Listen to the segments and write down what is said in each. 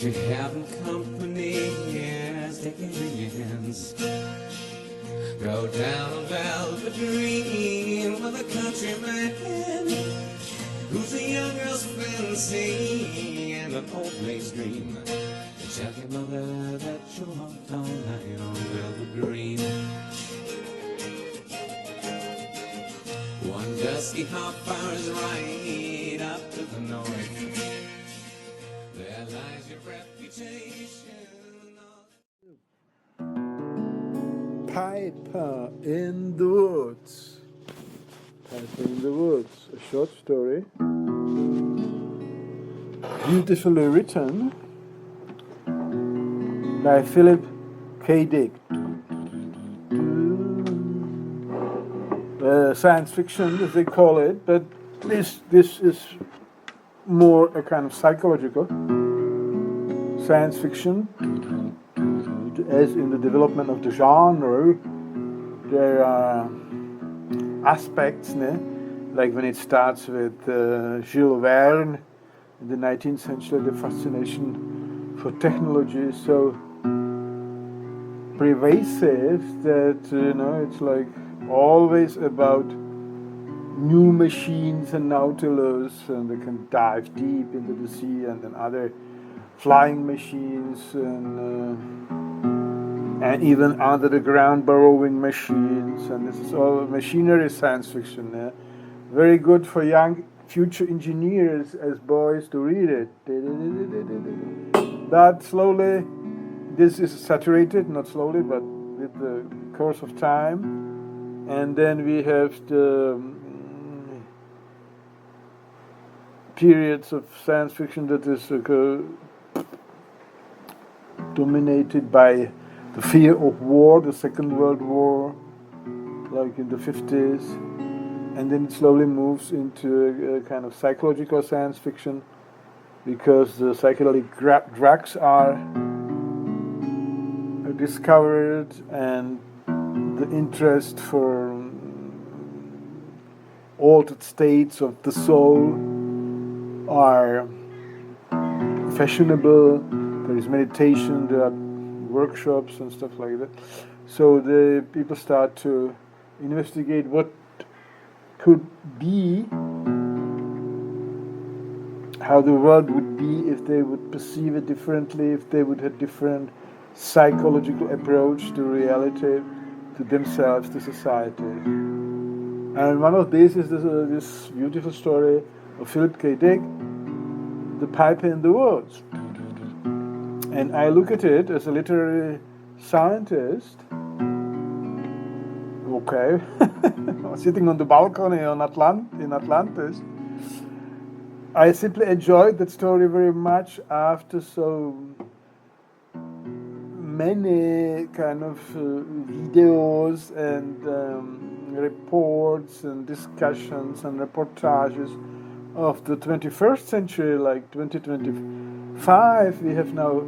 you're having company, yes, take it in your hands. Go down a velvet dream with a countryman who's a young girl's fancy and an old maid's dream. Tell your mother that you'll hunt all night on velvet green. One dusky hot fire's right up to the north. There lies your reputation. Piper in the Woods. Piper in the Woods, a short story, beautifully written by Philip K. Dick. Science fiction, as they call it, but this is more a kind of psychological science fiction. As in the development of the genre, there are aspects, like when it starts with Jules Verne in the 19th century, the fascination for technology is so pervasive that it's like always about new machines and Nautilus, and they can dive deep into the sea, and then other flying machines and even under the ground burrowing machines, and this is all machinery science fiction. Very good for young future engineers as boys to read it. But slowly, this is saturated, not slowly, but with the course of time. And then we have the periods of science fiction that is dominated by the fear of war, the Second World War, like in the 50s, and then it slowly moves into a kind of psychological science fiction, because the psychedelic drugs are discovered, and the interest for altered states of the soul are fashionable. There is meditation, there are workshops and stuff like that. So the people start to investigate what could be, how the world would be if they would perceive it differently, if they would have different psychological approach to reality, to themselves, to society. And one of these is this beautiful story of Philip K. Dick, The Piper in the Woods. And I look at it as a literary scientist, okay, sitting on the balcony in Atlantis. I simply enjoyed that story very much after so many kind of videos and reports and discussions and reportages of the 21st century, like 2025. We have now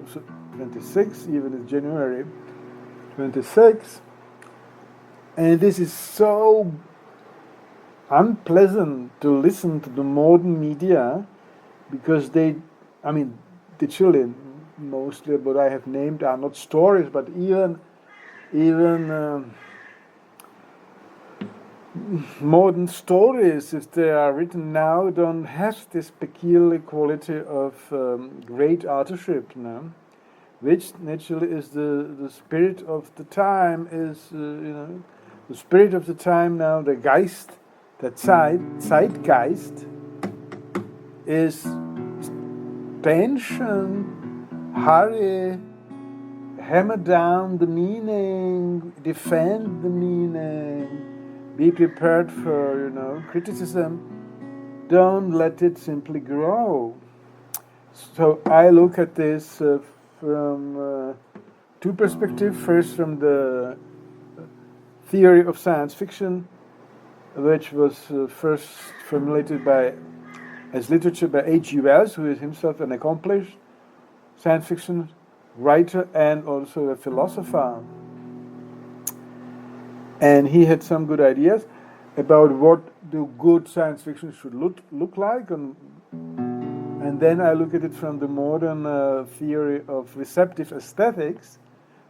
26, even in January 26, and this is so unpleasant to listen to the modern media, because the children mostly what I have named are not stories, but even modern stories, if they are written now, don't have this peculiar quality of great authorship, which naturally is the spirit of the time, is the spirit of the time now, the Geist, the Zeitgeist is tension, hurry, hammer down the meaning, defend the meaning, be prepared for criticism. Don't let it simply grow. So I look at this from two perspectives. First, from the theory of science fiction, which was first formulated as literature by H.G. Wells, who is himself an accomplished science fiction writer and also a philosopher. And he had some good ideas about what the good science fiction should look like, and And then I look at it from the modern theory of receptive aesthetics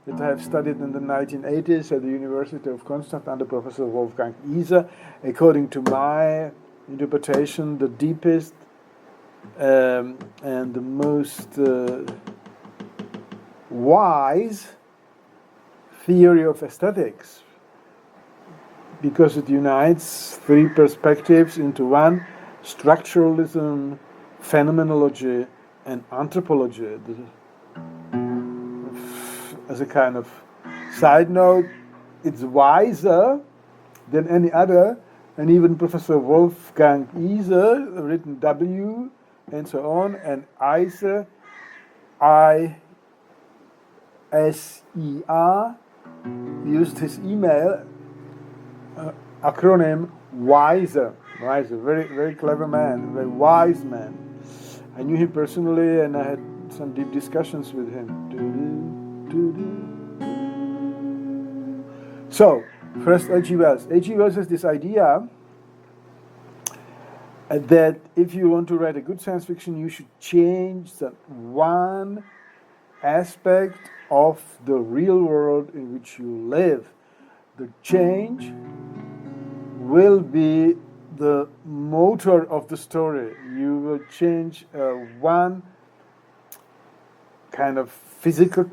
that I have studied in the 1980s at the University of Konstanz under Professor Wolfgang Iser. According to my interpretation, the deepest and the most wise theory of aesthetics, because it unites three perspectives into one: structuralism, phenomenology, and anthropology. As a kind of side note, it's wiser than any other, and even Professor Wolfgang Iser, written W, and so on, and Iser, I-S-E-R, used his email acronym WISER. Wiser, very, very clever man, very wise man. I knew him personally, and I had some deep discussions with him. So, first H.G. Wells. H.G. Wells has this idea that if you want to write a good science fiction, you should change that one aspect of the real world in which you live. The change will be the motor of the story. You will change one kind of physical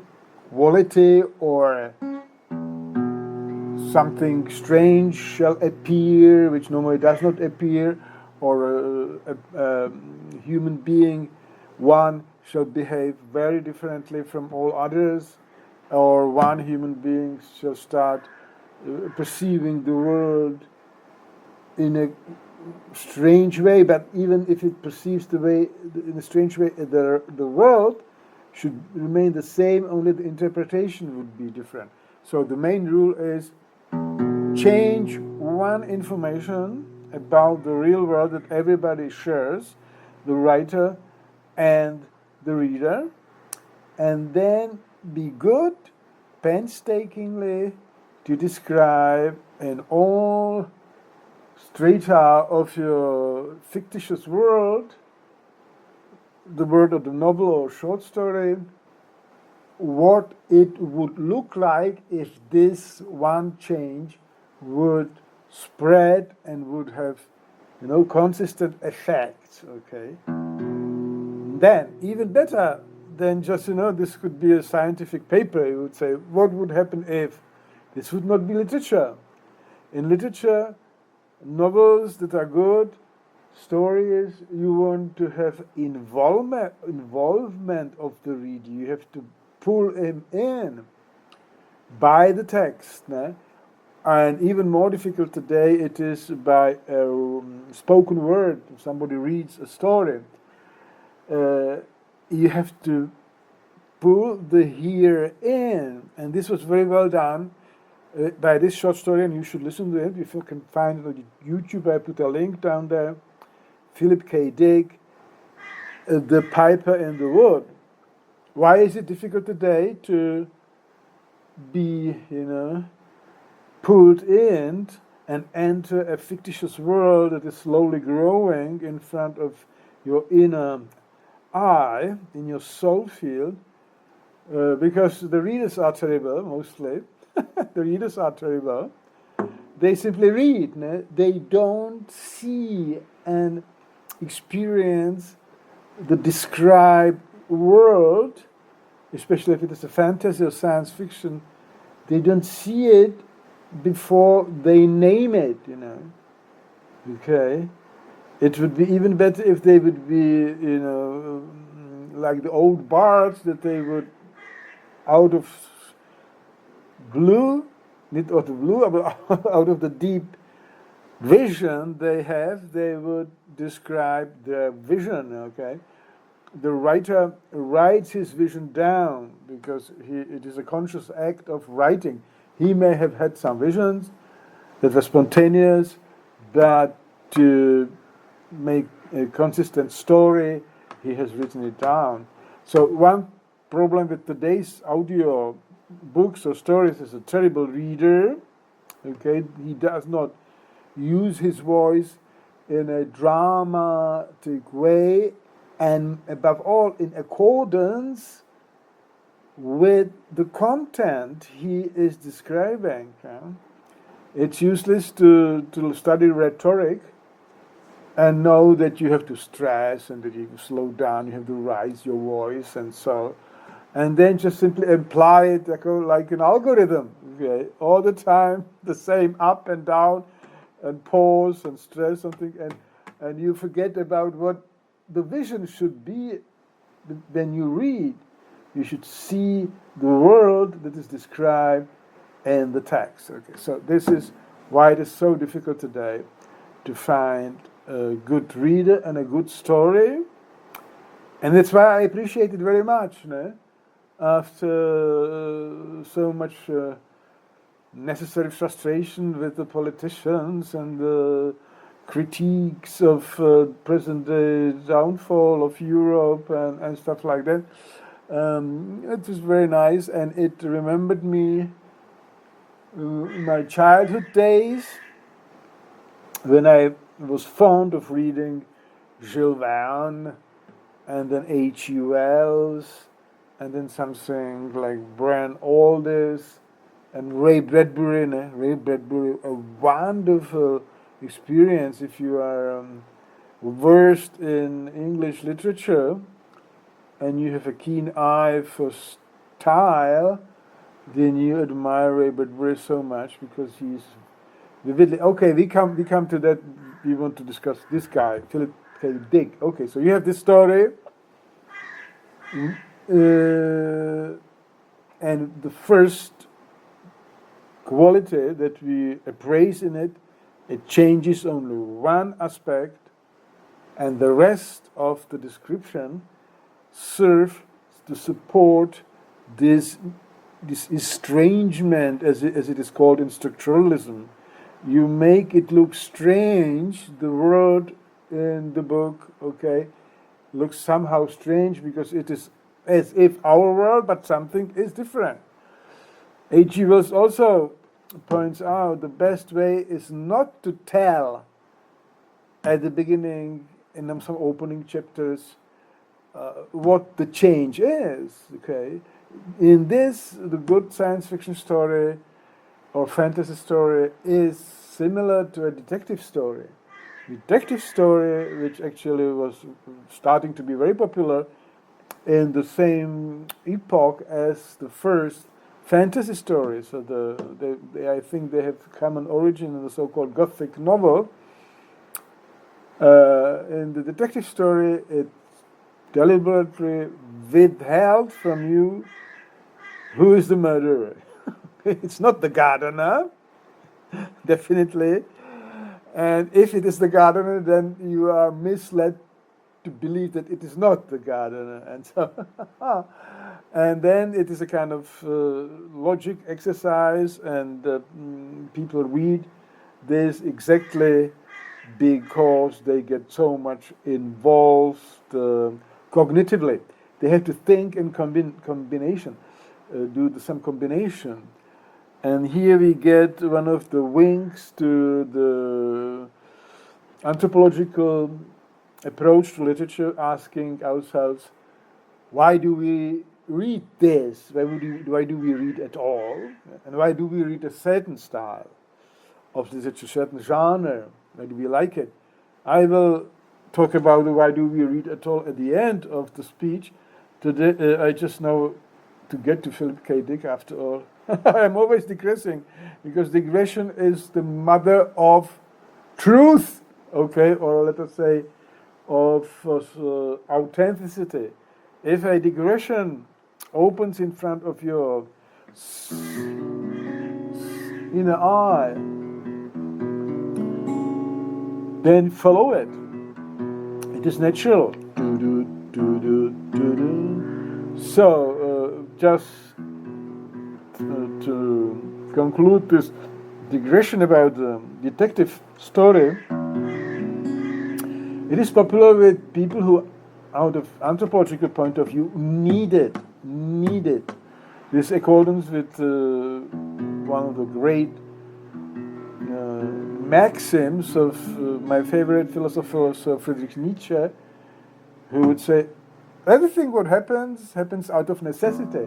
quality, or something strange shall appear which normally does not appear, or a human being, one shall behave very differently from all others, or one human being shall start perceiving the world in a strange way. But even if it perceives the way in a strange way, the world should remain the same, only the interpretation would be different. So the main rule is change one information about the real world that everybody shares, the writer and the reader, and then be good painstakingly to describe in all strata of your fictitious world, the world of the novel or short story, what it would look like if this one change would spread and would have, consistent effects. Okay. Then, even better than just, this could be a scientific paper. You would say, what would happen if this would not be literature? In literature, novels that are good, stories, you want to have involvement of the reader. You have to pull him in by the text. Né? And even more difficult today, it is by spoken word. If somebody reads a story, you have to pull the hearer in. And this was very well done by this short story, and you should listen to it. If you can find it on YouTube, I put a link down there. Philip K. Dick, The Piper in the Wood. Why is it difficult today to be, pulled in and enter a fictitious world that is slowly growing in front of your inner eye, in your soul field? Because the readers are terrible, mostly. The readers are terrible. They simply read. No? They don't see and experience the described world, especially if it is a fantasy or science fiction. They don't see it before they name it, Okay? It would be even better if they would be, like the old bards, that they would, out of blue, not out of blue, but out of the deep vision they have, they would describe their vision, okay? The writer writes his vision down because it is a conscious act of writing. He may have had some visions that were spontaneous, but to make a consistent story, he has written it down. So one problem with today's audio books or stories is a terrible reader. Okay, he does not use his voice in a dramatic way, and above all in accordance with the content he is describing. It's useless to study rhetoric and know that you have to stress and that you have to slow down, you have to raise your voice and so, and then just simply apply it like an algorithm, okay? All the time, the same up and down, and pause and stress something, and you forget about what the vision should be when you read. You should see the world that is described in the text. Okay, so this is why it is so difficult today to find a good reader and a good story, and that's why I appreciate it very much. After so much necessary frustration with the politicians and the critiques of present-day downfall of Europe and stuff like that, it was very nice, and it remembered me my childhood days when I was fond of reading Jules Verne and then H.G. Wells and then something like Brian Aldiss and Ray Bradbury. Ray Bradbury, a wonderful experience if you are versed in English literature and you have a keen eye for style. Then you admire Ray Bradbury so much because he's vividly. Okay, we come to that. We want to discuss this guy, Philip K. Dick. Okay, so you have this story, and the first quality that we appraise in it, it changes only one aspect, and the rest of the description serve to support this estrangement, as it is called in structuralism. You make it look strange. The word in the book, okay, looks somehow strange because it is as if our world, but something is different. H.G. Wells also points out the best way is not to tell at the beginning in some opening chapters what the change is. Okay, in this, the good science fiction story or fantasy story is similar to a detective story. Detective story, which actually was starting to be very popular in the same epoch as the first fantasy story. So I think they have common origin in the so-called Gothic novel. In the detective story, it deliberately withheld from you who is the murderer. It's not the gardener, definitely. And if it is the gardener, then you are misled to believe that it is not the gardener. And so, and then it is a kind of logic exercise, and people read this exactly because they get so much involved cognitively. They have to think in combination, do some combination. And here we get one of the winks to the anthropological approach to literature, asking ourselves, why do we read this? Why do we read at all? And why do we read a certain style of literature, a certain genre? Why do we like it? I will talk about why do we read at all at the end of the speech. Today, I just know to get to Philip K. Dick after all. I'm always digressing, because digression is the mother of truth, okay, or let us say of authenticity. If a digression opens in front of your inner eye, then follow it. It is natural. So, just to conclude this digression about the detective story, it is popular with people who, out of anthropological point of view, need it. This accordance with one of the great maxims of my favorite philosopher, Friedrich Nietzsche, who would say, everything what happens out of necessity.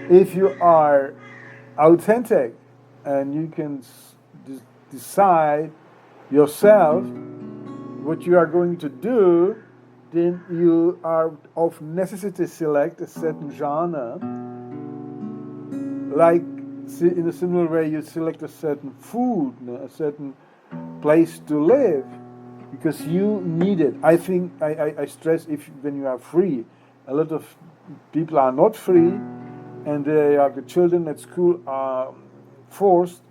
If you are authentic and you can decide yourself what you are going to do, then you are of necessity select a certain genre. Like in a similar way you select a certain food, a certain place to live, because you need it. I think I stress, when you are free, a lot of people are not free, and the children at school are forced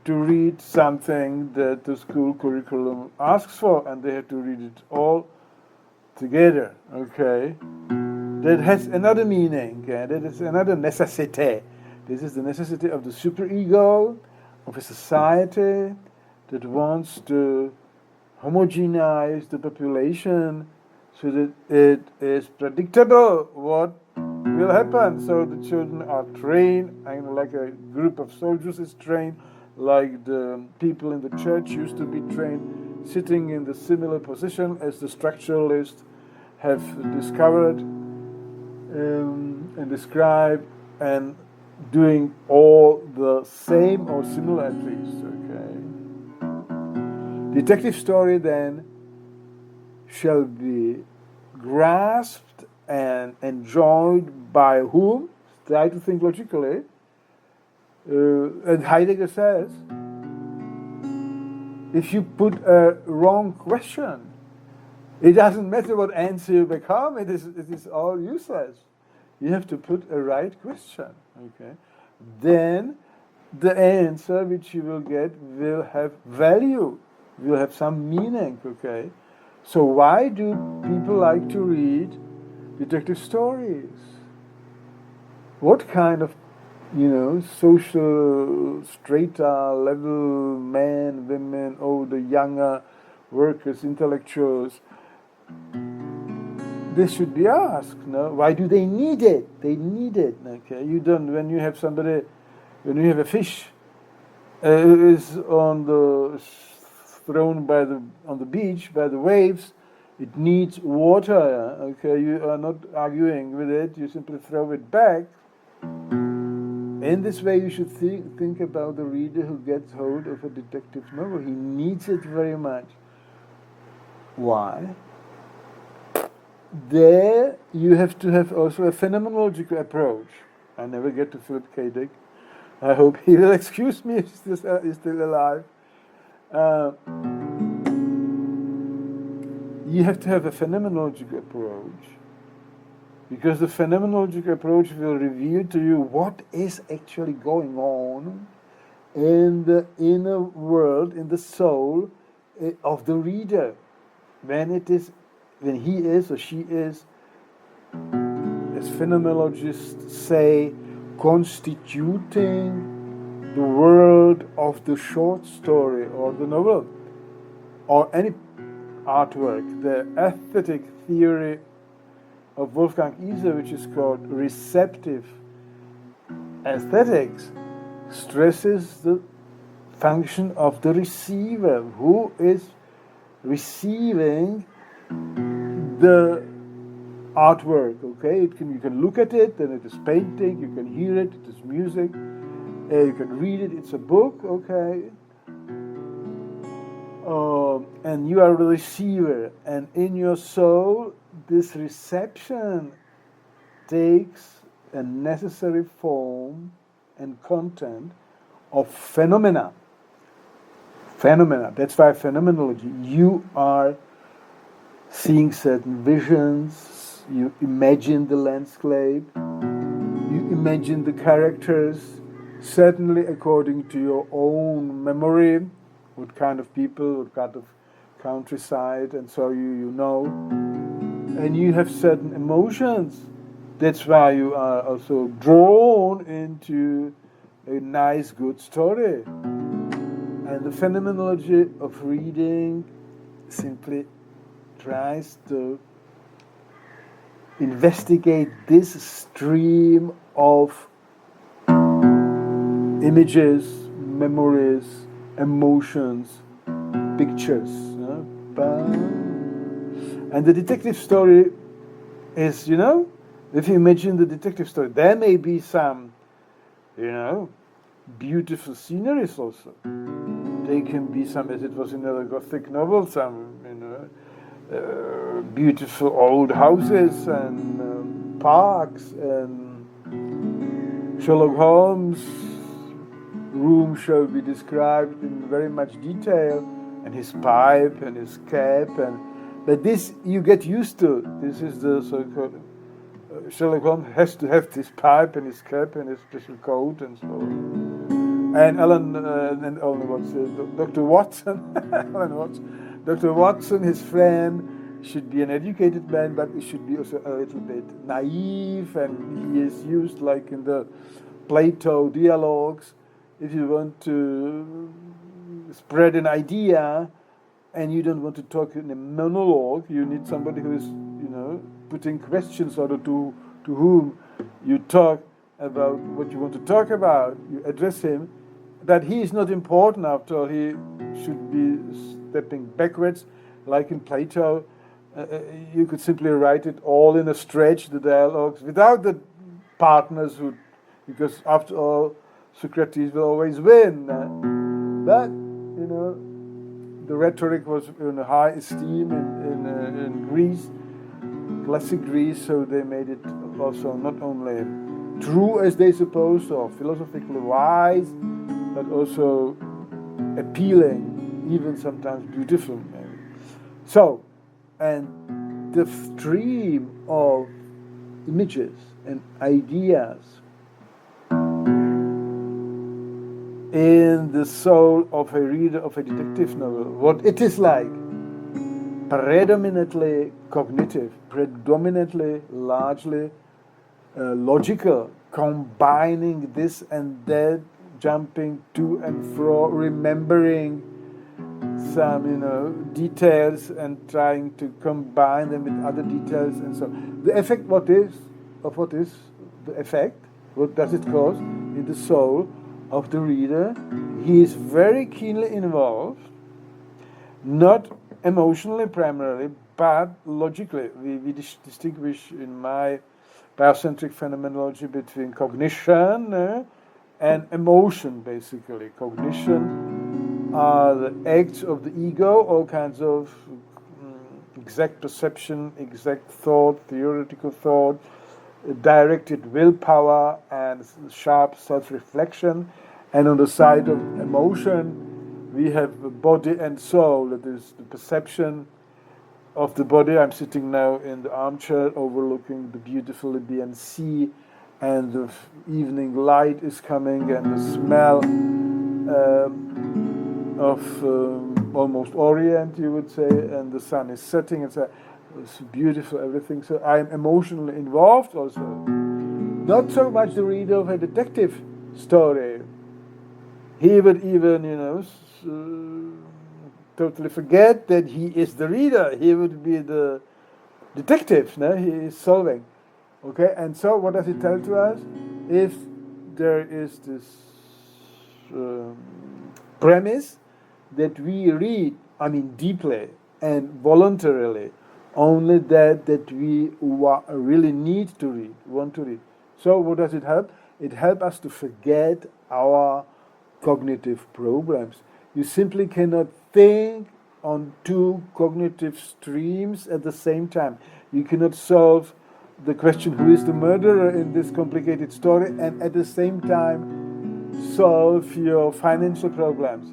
to read something that the school curriculum asks for, and they have to read it all together. Okay, that has another meaning. That is another necessity. This is the necessity of the superego, of a society that wants to homogenize the population so that it is predictable what will happen. So the children are trained, and like a group of soldiers is trained, like the people in the church used to be trained, sitting in the similar position as the structuralists have discovered and described, and doing all the same or similar at least. Okay. Detective story then shall be grasped and enjoyed by whom? Try to think logically. And Heidegger says, if you put a wrong question, it doesn't matter what answer you become, it is all useless. You have to put a right question. Okay, then the answer which you will get will have value, will have some meaning. Okay, so why do people like to read detective stories? What kind of, social strata level men, women, the younger workers, intellectuals? This should be asked. No, why do they need it? They need it. Okay, you don't. When you have a fish is thrown on the beach by the waves, it needs water. Okay, you are not arguing with it. You simply throw it back. In this way, you should think about the reader who gets hold of a detective novel. He needs it very much. Why? There, you have to have also a phenomenological approach. I never get to Philip K. Dick. I hope he will excuse me if he's still alive. You have to have a phenomenological approach, because the phenomenological approach will reveal to you what is actually going on in the inner world, in the soul of the reader, when he is or she is, as phenomenologists say, constituting the world of the short story or the novel or any artwork. The aesthetic theory of Wolfgang Iser, which is called Receptive Aesthetics, stresses the function of the receiver, who is receiving the artwork. Okay, you can look at it, and it is painting. You can hear it. It is music. You can read it. It's a book. Okay, and you are the receiver. And in your soul, this reception takes a necessary form and content of phenomena. That's why phenomenology. You are seeing certain visions, you imagine the landscape, you imagine the characters, certainly according to your own memory, what kind of people, what kind of countryside, and so you know. And you have certain emotions. That's why you are also drawn into a nice, good story. And the phenomenology of reading simply tries to investigate this stream of images, memories, emotions, pictures. And the detective story is, if you imagine the detective story, there may be some, beautiful sceneries also. They can be some, as it was in the Gothic novel, some, beautiful old houses and parks, and Sherlock Holmes' room shall be described in very much detail, and his pipe and his cap, but this you get used to. This is the so-called Sherlock Holmes has to have this pipe and his cap and his special coat and so on. And Dr. Watson, Dr. Watson, his friend, should be an educated man, but he should be also a little bit naive, and he is used like in the Plato dialogues. If you want to spread an idea and you don't want to talk in a monologue, you need somebody who is, putting questions or to whom you talk about what you want to talk about. You address him, that he is not important after all. He should be stepping backwards, like in Plato. You could simply write it all in a stretch, the dialogues, without the partners because after all, Socrates will always win. But, the rhetoric was in high esteem in Greece, classic Greece, so they made it also not only true as they supposed, or philosophically wise, but also appealing, even sometimes beautiful. So, and the stream of images and ideas in the soul of a reader of a detective novel, what it is like, predominantly cognitive, predominantly largely logical, combining this and that, jumping to and fro, remembering some details and trying to combine them with other details, and so the effect, what is the effect, what does it cause in the soul of the reader? He is very keenly involved, not emotionally primarily, but logically. We distinguish in my biocentric phenomenology between cognition and emotion, basically. Cognition are the acts of the ego, all kinds of exact perception, exact thought, theoretical thought, directed willpower, and sharp self-reflection. And on the side of emotion, we have body and soul. That is the perception of the body. I'm sitting now in the armchair overlooking the beautiful Libyan Sea, and the evening light is coming, and the smell of almost Orient, you would say, and the sun is setting. It's beautiful, everything. So I'm emotionally involved also. Not so much the reader of a detective story. He would even, totally forget that he is the reader. He would be the detective. No? He is solving. Okay, and so what does it tell to us? If there is this premise that we read, deeply and voluntarily, only that we really need to read, want to read. So what does it help? It helps us to forget our cognitive problems. You simply cannot think on two cognitive streams at the same time. You cannot solve the question, who is the murderer in this complicated story, and at the same time solve your financial problems.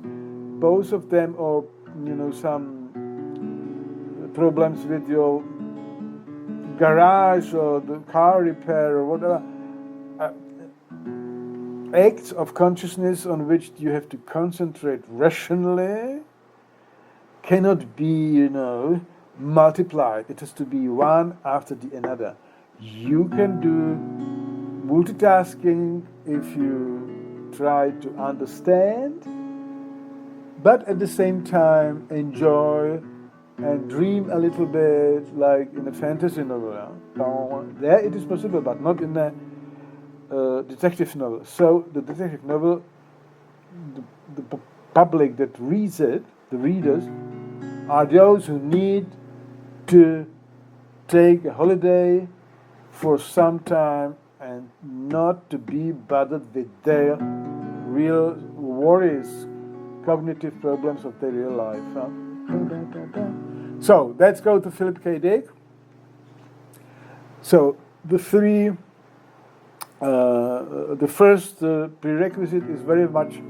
Both of them, or some problems with your garage or the car repair or whatever, acts of consciousness on which you have to concentrate rationally cannot be, multiplied. It has to be one after the another. You can do multitasking if you try to understand, but at the same time enjoy and dream a little bit, like in a fantasy novel. There it is possible, but not in a detective novel. So the detective novel, the public that reads it, the readers, are those who need to take a holiday for some time and not to be bothered with their real worries, cognitive problems of their real life. Huh? So let's go to Philip K. Dick. So the first prerequisite is very much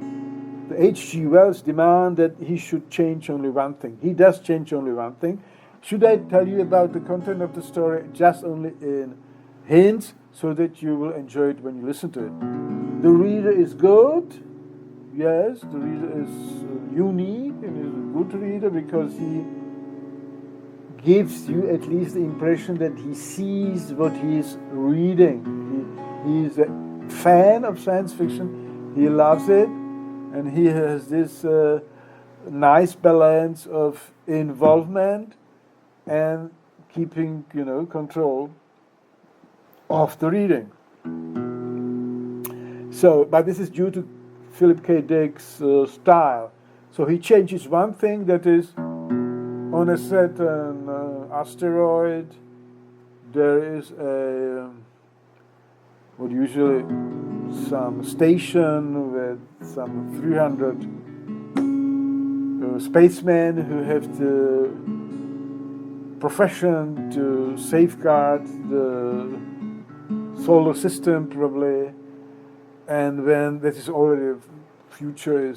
the H.G. Wells demand that he should change only one thing. He does change only one thing. Should I tell you about the content of the story just only in hints so that you will enjoy it when you listen to it? The reader is good. Yes, the reader is unique and is a good reader because he gives you at least the impression that he sees what he is reading. He's a fan of science fiction. He loves it, and he has this nice balance of involvement and keeping, control of the reading. So, but this is due to Philip K. Dick's style. So he changes one thing, that is, on a certain asteroid, there is usually some station with some 300 spacemen who have the profession to safeguard the solar system, probably. And when that is already future,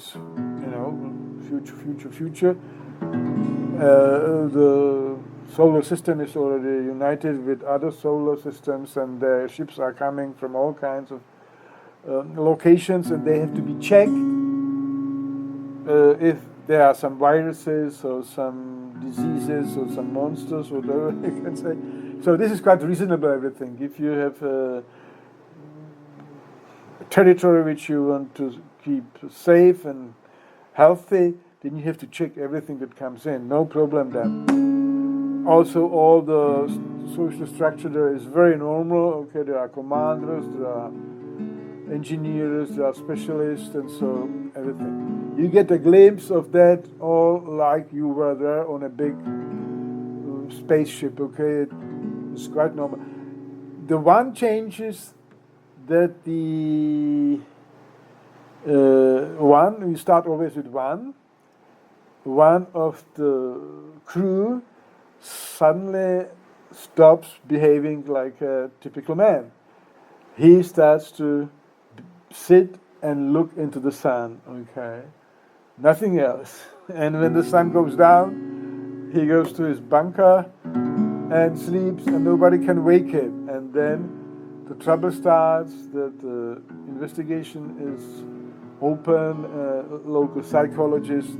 the solar system is already united with other solar systems, and their ships are coming from all kinds of locations, and they have to be checked if there are some viruses or some diseases or some monsters, whatever you can say. So this is quite reasonable, everything. If you have a territory which you want to keep safe and healthy, then you have to check everything that comes in. No problem then. Also, all the social structure there is very normal. Okay, there are commanders, there are engineers, there are specialists, and so everything. You get a glimpse of that all like you were there on a big spaceship. Okay, it's quite normal. The one change is that we start always with one of the crew suddenly stops behaving like a typical man. He starts to sit and look into the sun, okay? Nothing else. And when the sun goes down, he goes to his bunker and sleeps, and nobody can wake him. And then the trouble starts, that the investigation is open, local psychologist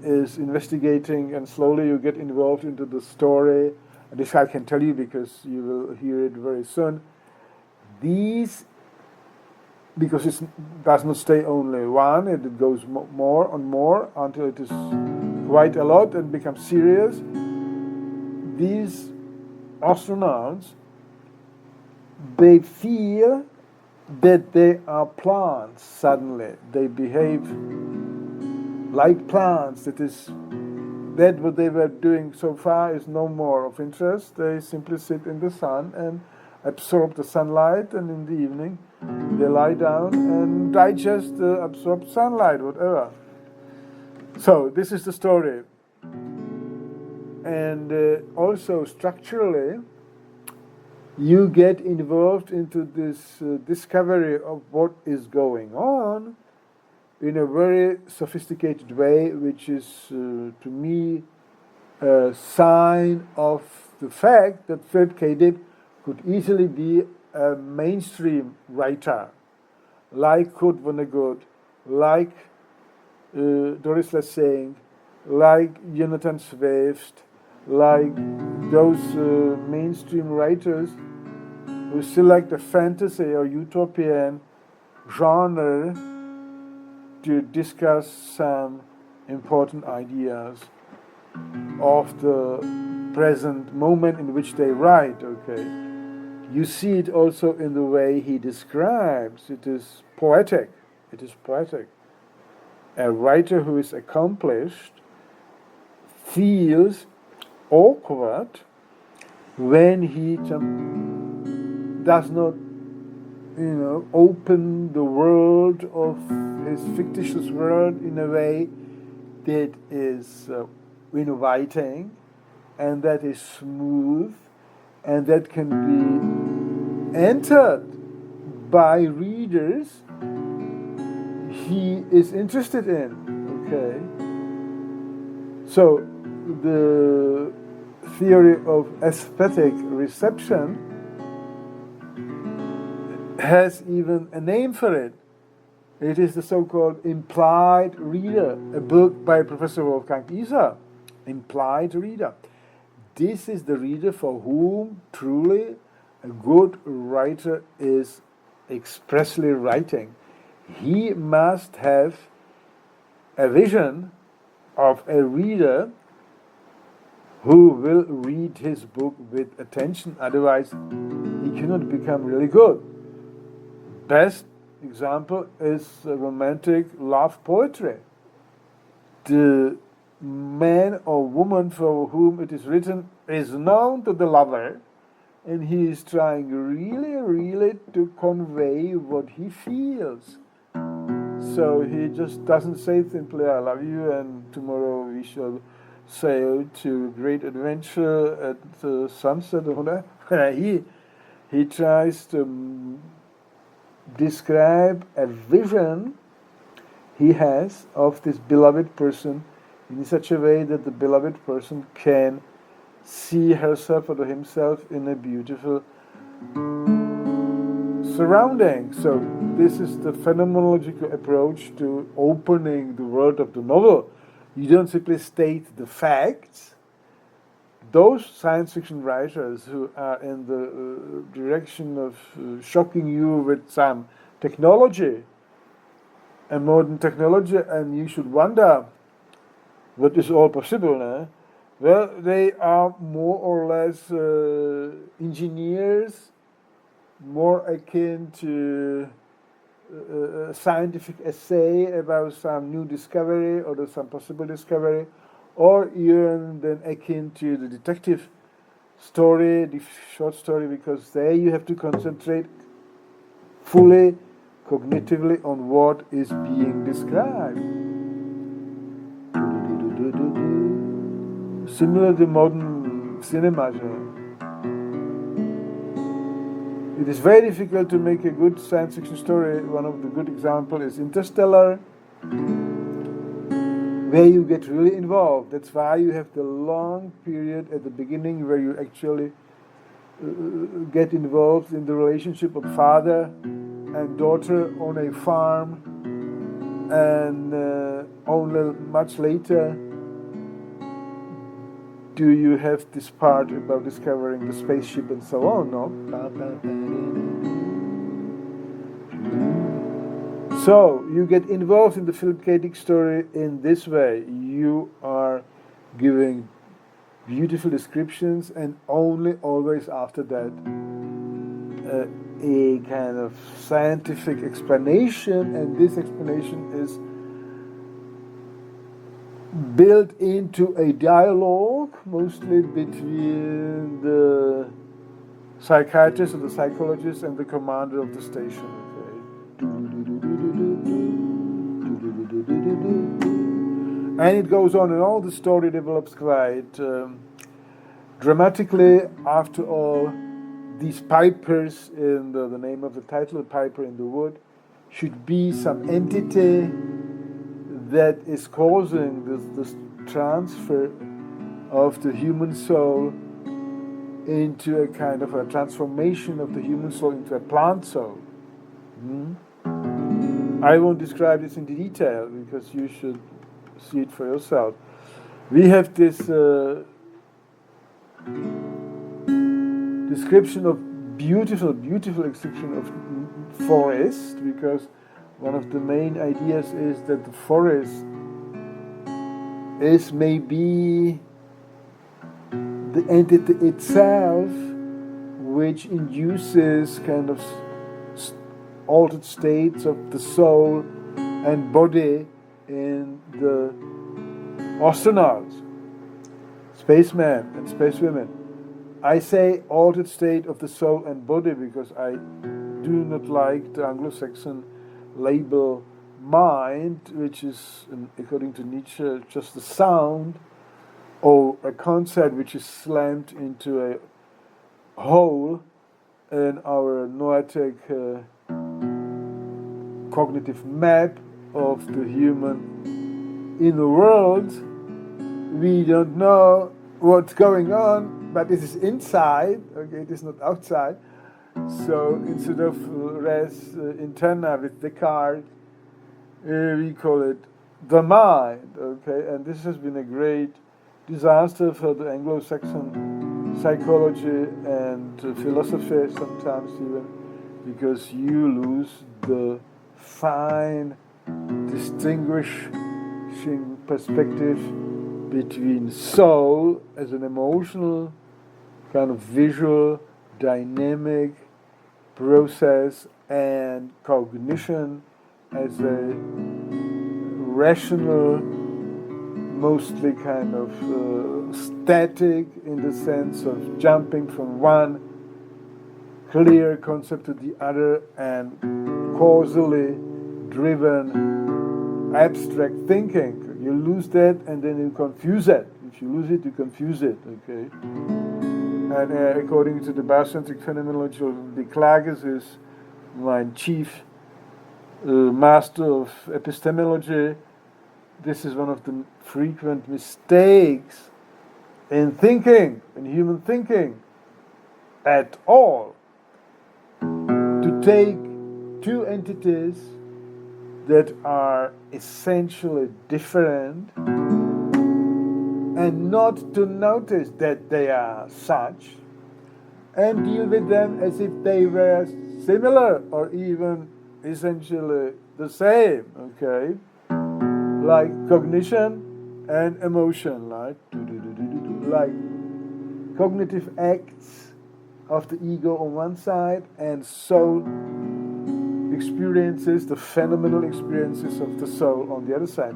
is investigating, and slowly you get involved into the story. And this I can tell you because you will hear it very soon. Because it does not stay only one, it goes more and more until it is quite a lot and becomes serious. These astronauts, they feel that they are plants suddenly. They behave like plants. That what they were doing so far is no more of interest. They simply sit in the sun and absorb the sunlight, and in the evening they lie down and digest the absorbed sunlight, whatever. So this is the story. And also structurally, you get involved into this discovery of what is going on in a very sophisticated way, which is, to me, a sign of the fact that Philip K. Dick could easily be a mainstream writer, like Kurt Vonnegut, like Doris Lessing, like Jonathan Swift, like those mainstream writers who select a fantasy or utopian genre to discuss some important ideas of the present moment in which they write, okay. You see it also in the way he describes. It is poetic. It is poetic. A writer who is accomplished feels awkward when he does not, open the world of his fictitious world in a way that is inviting and that is smooth and that can be entered by readers he is interested in. Okay, so the theory of aesthetic reception has even a name for it. It is the so-called implied reader, a book by Professor Wolfgang Iser. Implied reader. This is the reader for whom truly a good writer is expressly writing. He must have a vision of a reader who will read his book with attention, otherwise he cannot become really good. Best example is romantic love poetry. The man or woman for whom it is written is known to the lover, and he is trying really to convey what he feels. So he just doesn't say simply, I love you, and tomorrow we shall sail to great adventure at the sunset. He tries to describe a vision he has of this beloved person in such a way that the beloved person can see herself or himself in a beautiful surrounding. So this is the phenomenological approach to opening the world of the novel. You don't simply state the facts. Those science fiction writers who are in the direction of shocking you with some technology, a modern technology, and you should wonder what is all possible, no? Well, they are more or less engineers, more akin to a scientific essay about some new discovery or some possible discovery, or even then akin to the detective story, the short story, because there you have to concentrate fully, cognitively on what is being described. Similar to modern cinema genre. It is very difficult to make a good science fiction story. One of the good examples is Interstellar, where you get really involved. That's why you have the long period at the beginning where you actually get involved in the relationship of father and daughter on a farm, and only much later do you have this part about discovering the spaceship and so on, no? So you get involved in the philippic story in this way. You are giving beautiful descriptions, and only always after that a kind of scientific explanation, and this explanation is built into a dialogue, mostly between the psychiatrist or the psychologist and the commander of the station. And it goes on, and all the story develops quite dramatically. After all, these pipers, in the name of the title, Piper in the Wood, should be some entity that is causing this transfer of the human soul into a kind of a transformation of the human soul into a plant soul. I won't describe this in detail because you should see it for yourself. We have this description of beautiful description of forest, because one of the main ideas is that the forest is maybe the entity itself which induces kind of altered states of the soul and body in the astronauts. It's spacemen and spacewomen. I say altered state of the soul and body because I do not like the Anglo-Saxon label mind, which is, according to Nietzsche, just a sound or a concept which is slammed into a hole in our noetic cognitive map of the human inner world. We don't know what's going on, but it is inside, okay, it is not outside. So instead of res interna with Descartes, we call it the mind, okay, and this has been a great disaster for the Anglo-Saxon psychology and philosophy sometimes even, because you lose the fine distinguishing perspective between soul as an emotional, kind of visual, dynamic process and cognition as a rational, mostly kind of static in the sense of jumping from one clear concept to the other and causally driven abstract thinking. You lose that and then you confuse it. If you lose it, you confuse it, okay? And according to the biocentric phenomenology of de Klages, is my chief master of epistemology, this is one of the frequent mistakes in thinking, in human thinking, at all. To take two entities that are essentially different and not to notice that they are such and deal with them as if they were similar or even essentially the same, okay? Like cognition and emotion, like cognitive acts of the ego on one side and soul experiences, the phenomenal experiences of the soul on the other side.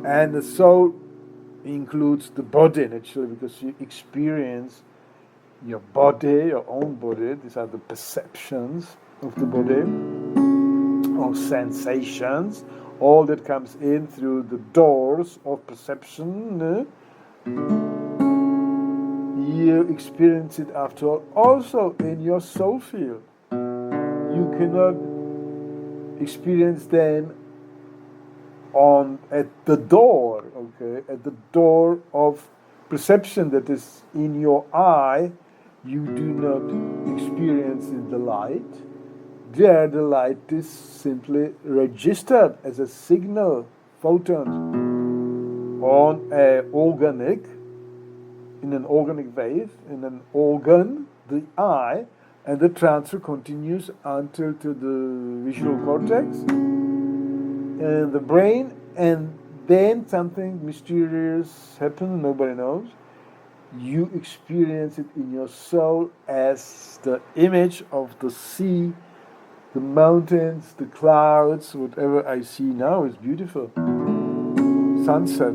And the soul includes the body, naturally, because you experience your body, your own body. These are the perceptions of the body, or sensations, all that comes in through the doors of perception. You experience it, after all, also in your soul field. You cannot experience them at the door, okay, at the door of perception that is in your eye. You do not experience in the light. There, the light is simply registered as a signal, photon, on in an organic wave, in an organ, the eye, and the transfer continues until to the visual cortex and the brain, and then something mysterious happens, nobody knows. You experience it in your soul as the image of the sea, the mountains, the clouds, whatever I see now is beautiful. Sunset.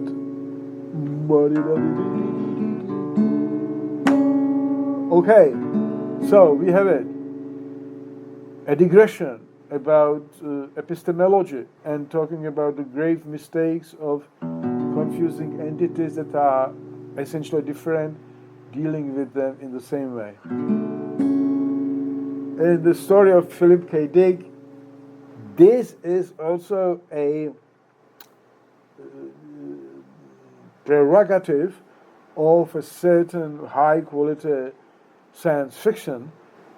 Okay, so we have it. A digression about epistemology and talking about the grave mistakes of confusing entities that are essentially different, dealing with them in the same way. In the story of Philip K. Dick, this is also a prerogative of a certain high quality science fiction,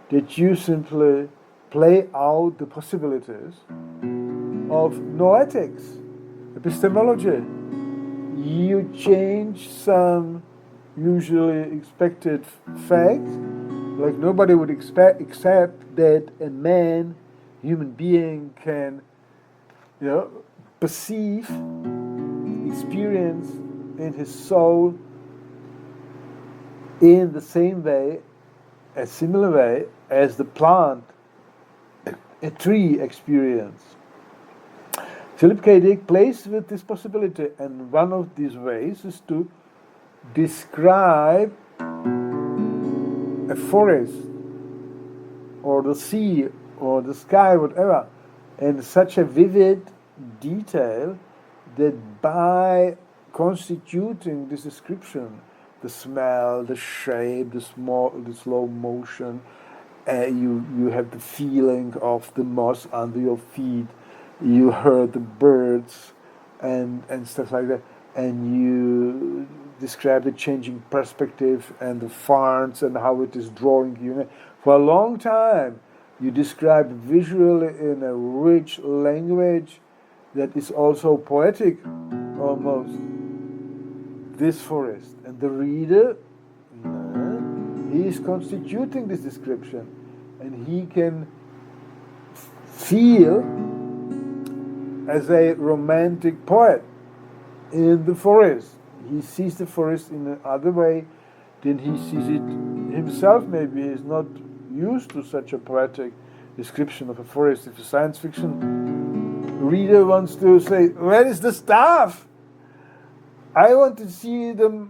that you simply play out the possibilities of noetics, epistemology. You change some usually expected facts, like nobody would expect that a man, human being, can, perceive, experience in his soul in the same way, a similar way as the plant, a tree experience. Philip K. Dick plays with this possibility, and one of these ways is to describe a forest or the sea or the sky, whatever, in such a vivid detail that by constituting this description, the smell, the shape, the slow motion, you have the feeling of the moss under your feet, you heard the birds and stuff like that, and you describe the changing perspective and the farms and how it is drawing you. For a long time, you describe visually in a rich language that is also poetic, almost, this forest. And the reader, he is constituting this description, and he can feel as a romantic poet in the forest. He sees the forest in another way than he sees it himself. Maybe he is not used to such a poetic description of a forest. If a science fiction reader wants to say, where is the staff? I want to see the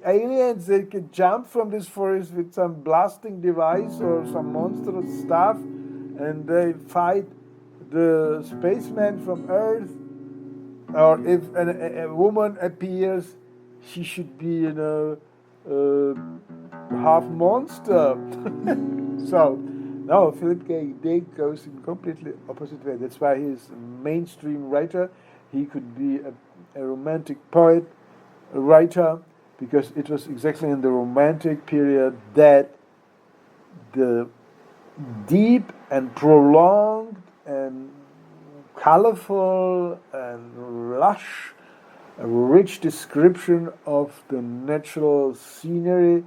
aliens that can jump from this forest with some blasting device or some monstrous staff, and they fight the spaceman from Earth. Or if a woman appears, she should be, half monster. So, no, Philip K. Dick goes in completely opposite way. That's why he's a mainstream writer. He could be a romantic poet, a writer, because it was exactly in the romantic period that the deep and prolonged and colorful and lush, a rich description of the natural scenery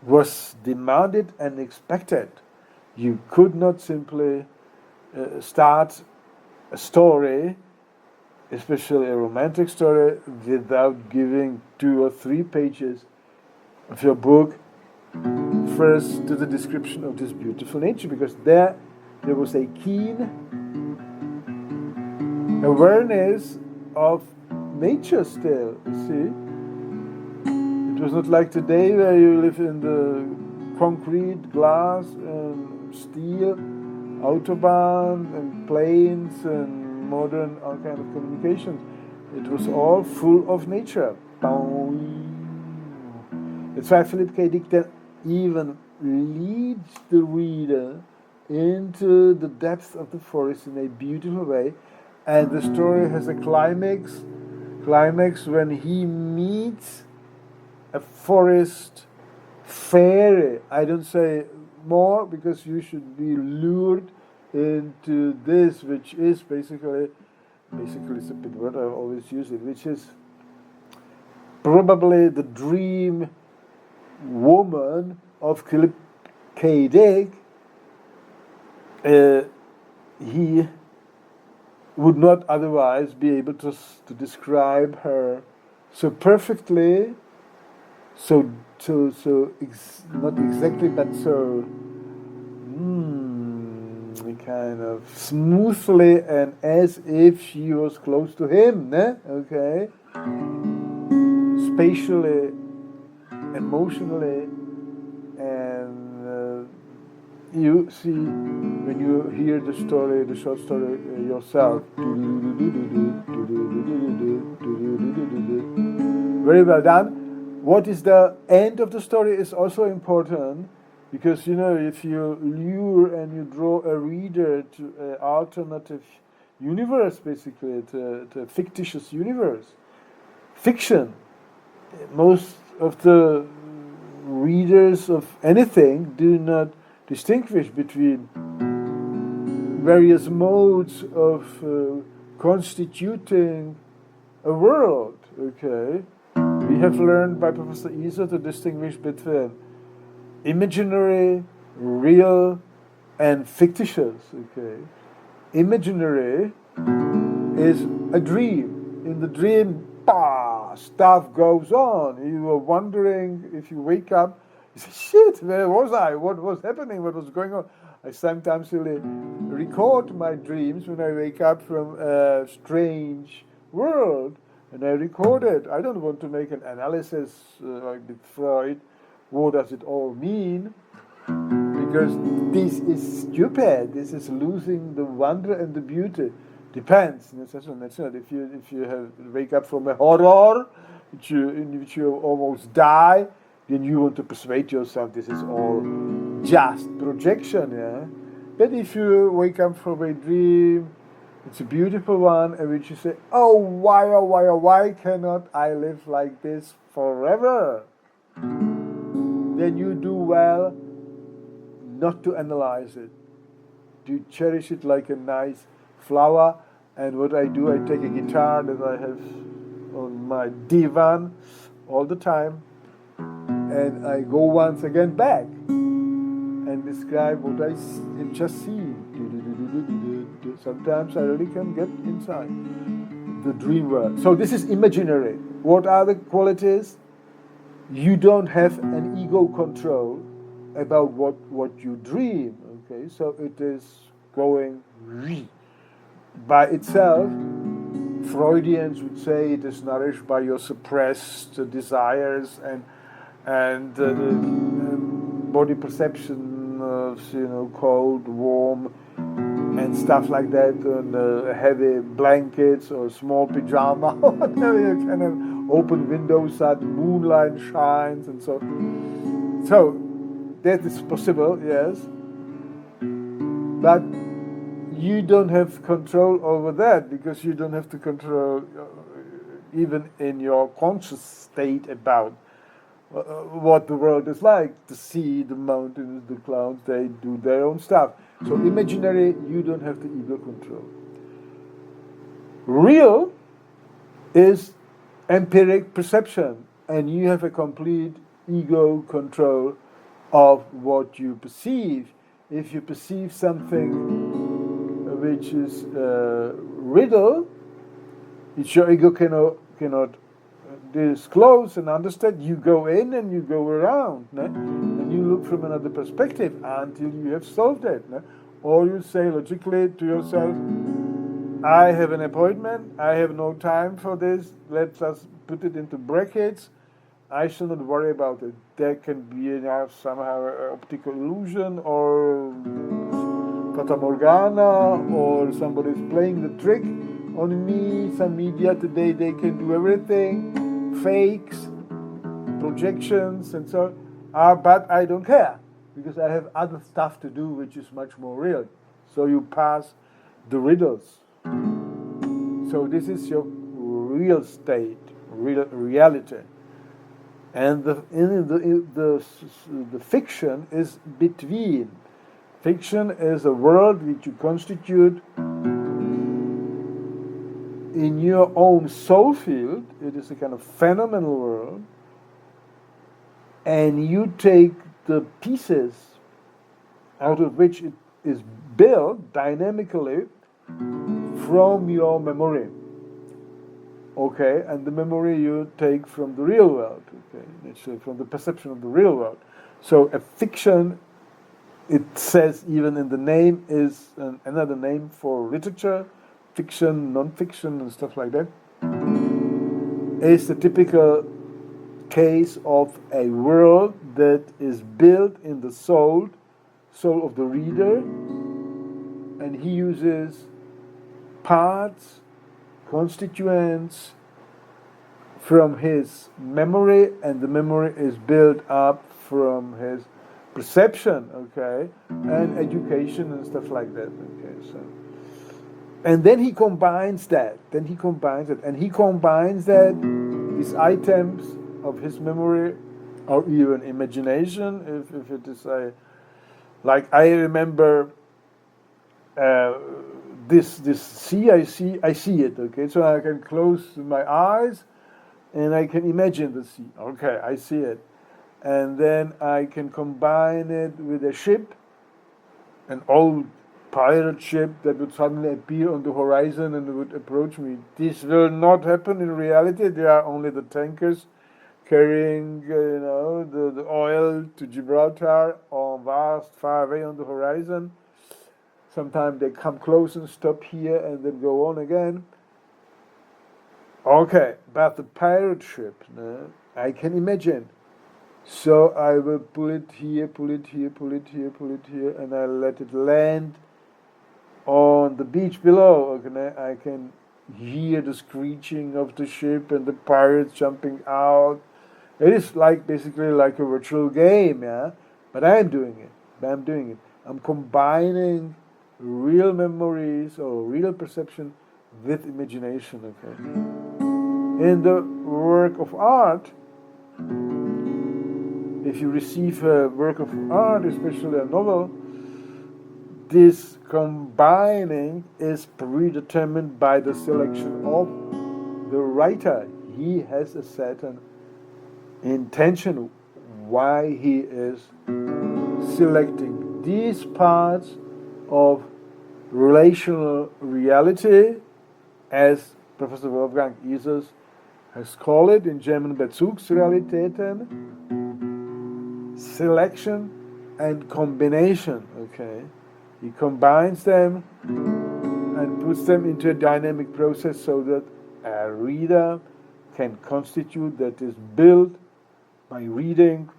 was demanded and expected. You could not simply start a story, especially a romantic story, without giving 2 or 3 pages of your book first to the description of this beautiful nature, because there was a keen awareness of nature still, you see. It was not like today where you live in the concrete, glass and steel, autobahn and planes and modern all kind of communications. It was all full of nature. That's why Philip K. Dick then even leads the reader into the depths of the forest in a beautiful way. And the story has a climax when he meets a forest fairy. I don't say more because you should be lured into this, which is basically is a big word, I always use it, which is probably the dream woman of Philip K. Dick. He would not otherwise be able to describe her so perfectly, not exactly, but so kind of smoothly, and as if she was close to him, okay? Spatially, emotionally, and you see, when you hear the story, the short story yourself, very well done. What is the end of the story is also important, because if you lure and you draw a reader to an alternative universe, basically to a fictitious universe, fiction. Most of the readers of anything do not distinguish between various modes of constituting a world, okay? We have learned by Professor Iser to distinguish between imaginary, real, and fictitious, okay? Imaginary is a dream. In the dream, stuff goes on. You are wondering, if you wake up, you say, shit, where was I? What was happening? What was going on? I sometimes really record my dreams when I wake up from a strange world. and I record it. I don't want to make an analysis like with Freud. What does it all mean? Because this is stupid. This is losing the wonder and the beauty. Depends. That's not. If you wake up from a horror, in which you almost die, then you want to persuade yourself this is all just projection. Yeah. But if you wake up from a dream, it's a beautiful one, in which you say, oh why cannot I live like this forever? Then you do well not to analyze it. To cherish it like a nice flower. And what I do, I take a guitar that I have on my divan all the time, and I go once again back and describe what I have just seen. Sometimes I really can get inside the dream world. So this is imaginary. What are the qualities? You don't have an ego control about what you dream. Okay, so it is going by itself. Freudians would say it is nourished by your suppressed desires and body perception of cold, warm, and stuff like that, and heavy blankets or small pajama, whatever you kind of open windows so that moonlight shines, and so that is possible, yes, but you don't have control over that, because you don't have to control even in your conscious state about what the world is like. The sea, the mountains, the clouds, they do their own stuff. So imaginary, you don't have the ego control. Real is empiric perception, and you have a complete ego control of what you perceive. If you perceive something which is riddle, which your ego cannot disclose and understand, you go in and you go around, and you look from another perspective until you have solved it. Or you say logically to yourself, I have an appointment, I have no time for this, let's just put it into brackets, I shall not worry about it. There can be somehow an optical illusion, or Fata Morgana, or somebody's playing the trick on me. Some media today, they can do everything, fakes, projections, and so on. But I don't care, because I have other stuff to do which is much more real. So you pass the riddles. So this is your real state, reality. And the fiction is between. Fiction is a world which you constitute in your own soul field. It is a kind of phenomenal world. And you take the pieces out of which it is built dynamically from your memory. Okay, and the memory you take from the real world, okay, naturally from the perception of the real world. So a fiction, it says even in the name, is another name for literature, fiction, non-fiction, and stuff like that, is the typical case of a world that is built in the soul of the reader, and he uses parts, constituents from his memory, and the memory is built up from his perception, okay, and education and stuff like that, okay. So, and then he combines that. These items of his memory, or even imagination, if it is like I remember. This sea, I see it, okay? So I can close my eyes and I can imagine the sea. Okay, I see it. And then I can combine it with a ship, an old pirate ship that would suddenly appear on the horizon and would approach me. This will not happen in reality. There are only the tankers carrying, the oil to Gibraltar, or vast, far away on the horizon. Sometimes they come close and stop here and then go on again. Okay, but the pirate ship, no, I can imagine. So I will pull it here, pull it here, pull it here, pull it here, and I let it land on the beach below. Okay, I can hear the screeching of the ship and the pirates jumping out. It is like basically like a virtual game, yeah. But I'm doing it. I'm combining real memories or real perception with imagination. Okay. In the work of art, if you receive a work of art, especially a novel, this combining is predetermined by the selection of the writer. He has a certain intention why he is selecting these parts of relational reality, as Professor Wolfgang Iser has called it in German Bezugsrealitäten, selection and combination. Okay, he combines them and puts them into a dynamic process so that a reader can constitute, that is built by reading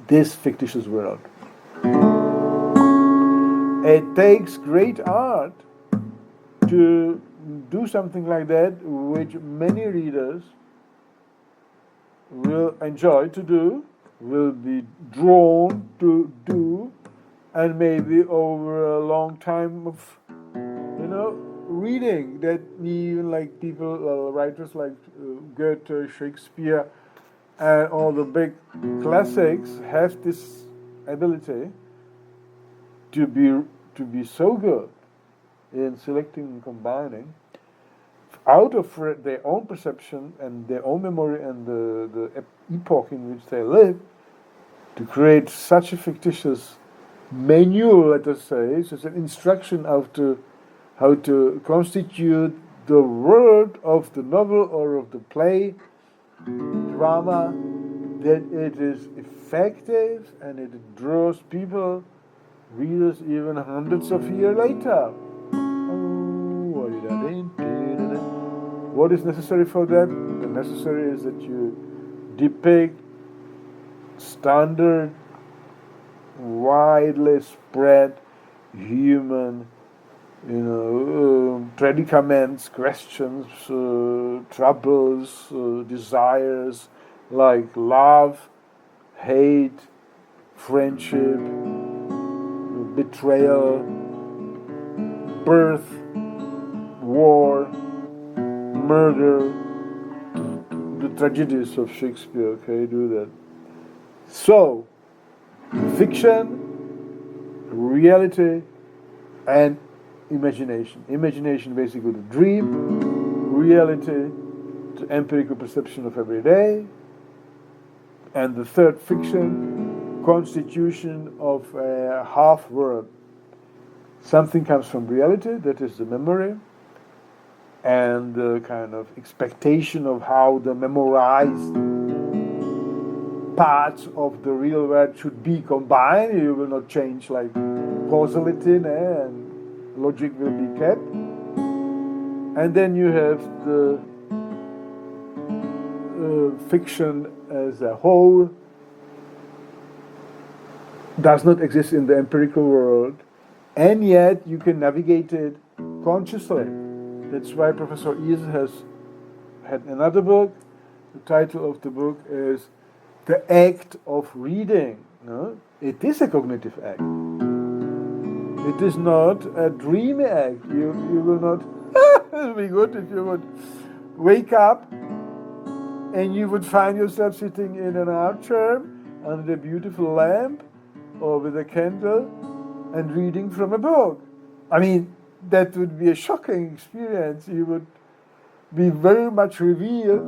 this fictitious world. It takes great art to do something like that, which many readers will enjoy to do, will be drawn to do, and maybe over a long time of, reading, that even like people, writers like Goethe, Shakespeare, and all the big classics have this ability to be so good in selecting and combining out of their own perception and their own memory and the epoch in which they live, to create such a fictitious manual, let us say, so it's an instruction of how to constitute the world of the novel or of the play, drama, that it is effective and it draws people, readers, even hundreds of years later. What is necessary for that? The necessary is that you depict standard, widely spread human, predicaments, questions, troubles, desires, like love, hate, friendship, betrayal, birth, war, murder, the tragedies of Shakespeare. Okay, do that. So, fiction, reality, and imagination. Imagination, basically the dream. Reality, the empirical perception of every day. And the third, fiction, constitution of a half world. Something comes from reality, that is the memory, and the kind of expectation of how the memorized parts of the real world should be combined. You will not change like causality, and logic will be kept. And then you have the fiction as a whole, does not exist in the empirical world, and yet you can navigate it consciously. That's why Professor Iser has had another book. The title of the book is The Act of Reading. No? It is a cognitive act. It is not a dreamy act. You will not, it would be good if you would wake up and you would find yourself sitting in an armchair under a beautiful lamp or with a candle and reading from a book. I mean, that would be a shocking experience. You would be very much relieved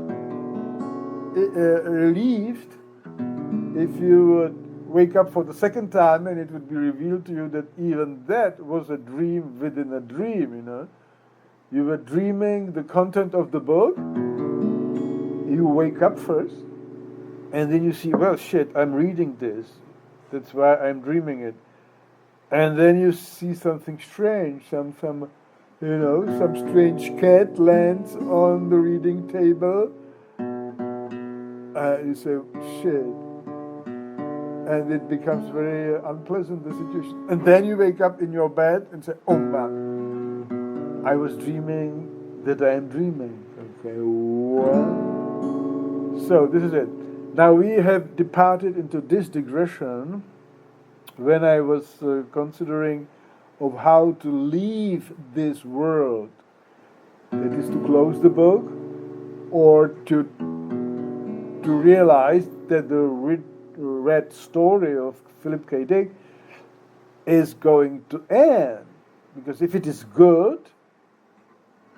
if you would wake up for the second time and it would be revealed to you that even that was a dream within a dream, You were dreaming the content of the book. You wake up first, and then you see, well, shit, I'm reading this. That's why I'm dreaming it. And then you see something strange, some You know, some strange cat lands on the reading table. You say, shit. And it becomes very unpleasant, the situation. And then you wake up in your bed and say, oh man, I was dreaming that I am dreaming. Okay, what? So this is it. Now we have departed into this digression when I was considering of how to leave this world. That is to close the book or to realize that the read story of Philip K. Dick is going to end. Because if it is good,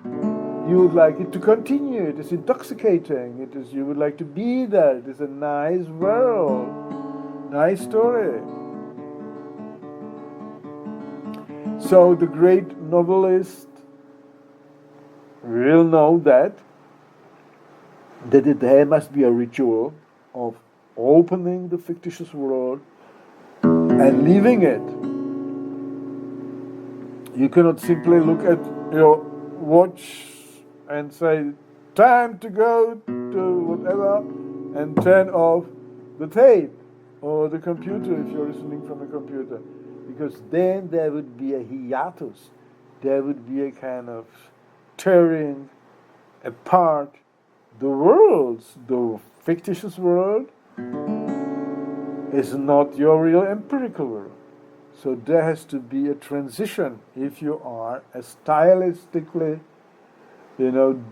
you would like it to continue. It is intoxicating. You would like to be there. It is a nice world, nice story. So the great novelist will know that there must be a ritual of opening the fictitious world and leaving it. You cannot simply look at your watch and say, time to go to whatever, and turn off the tape or the computer if you're listening from a computer. Because then there would be a hiatus. There would be a kind of tearing apart the worlds. The fictitious world is not your real empirical world. So there has to be a transition. If you are a stylistically,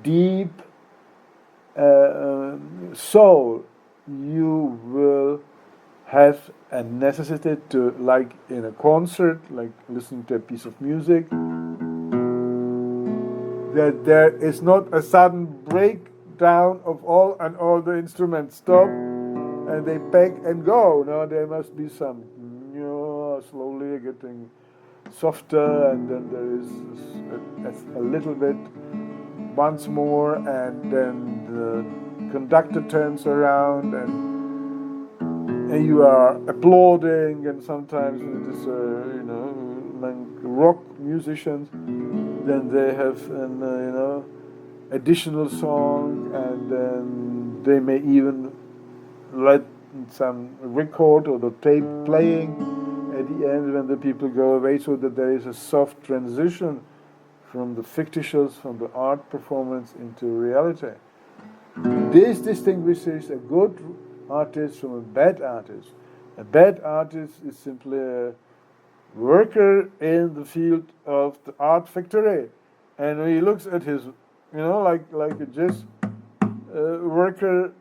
deep soul, you will have a necessity to, like in a concert, like listening to a piece of music, that there is not a sudden breakdown of all the instruments stop and they pack and go. No, there must be some slowly getting softer, and then there is a little bit once more, and then the conductor turns around and you are applauding, and sometimes it is like rock musicians, then they have an additional song, and then they may even let some record or the tape playing at the end when the people go away, so that there is a soft transition from the fictitious, from the art performance into reality. This distinguishes a good artist from a bad artist. A bad artist is simply a worker in the field of the art factory, and he looks at his, like a jazz worker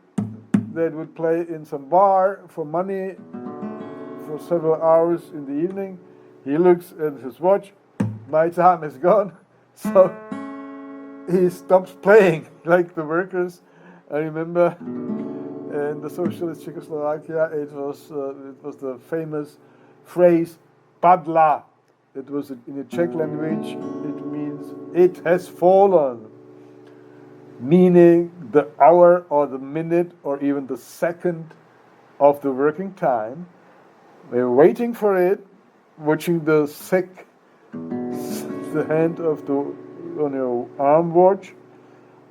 that would play in some bar for money for several hours in the evening. He looks at his watch, my time is gone, so he stops playing like the workers. I remember in the socialist Czechoslovakia, it was the famous phrase "padla." It was in the Czech language. It means "it has fallen," meaning the hour or the minute or even the second of the working time. We're waiting for it, watching the hand of on your arm watch.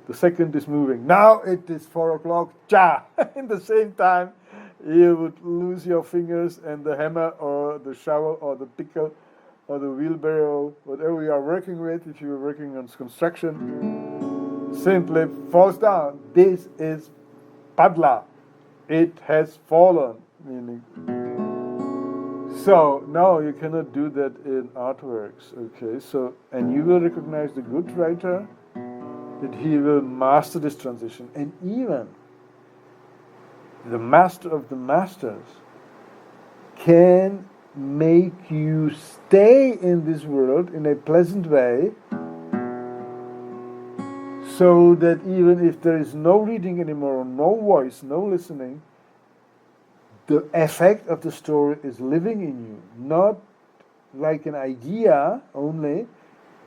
The second is moving. Now it is 4 o'clock. Cha! In the same time, you would lose your fingers, and the hammer or the shovel or the pickle or the wheelbarrow, whatever you are working with, if you are working on construction, simply falls down. This is padla. It has fallen. Meaning. So, no, you cannot do that in artworks. Okay, so, and you will recognize the good writer, that he will master this transition. And even the master of the masters can make you stay in this world in a pleasant way, so that even if there is no reading anymore, no voice, no listening, the effect of the story is living in you, not like an idea only,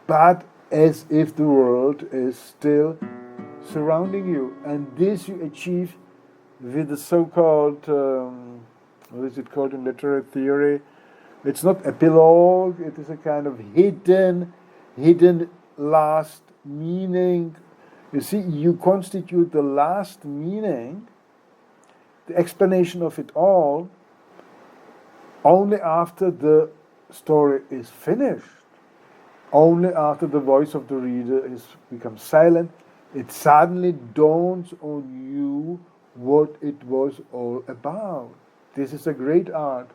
but as if the world is still surrounding you. And this you achieve with the so-called, what is it called in literary theory? It's not epilogue, it is a kind of hidden last meaning. You see, you constitute the last meaning, the explanation of it all, only after the story is finished. Only after the voice of the reader becomes silent, it suddenly dawns on you what it was all about. This is a great art.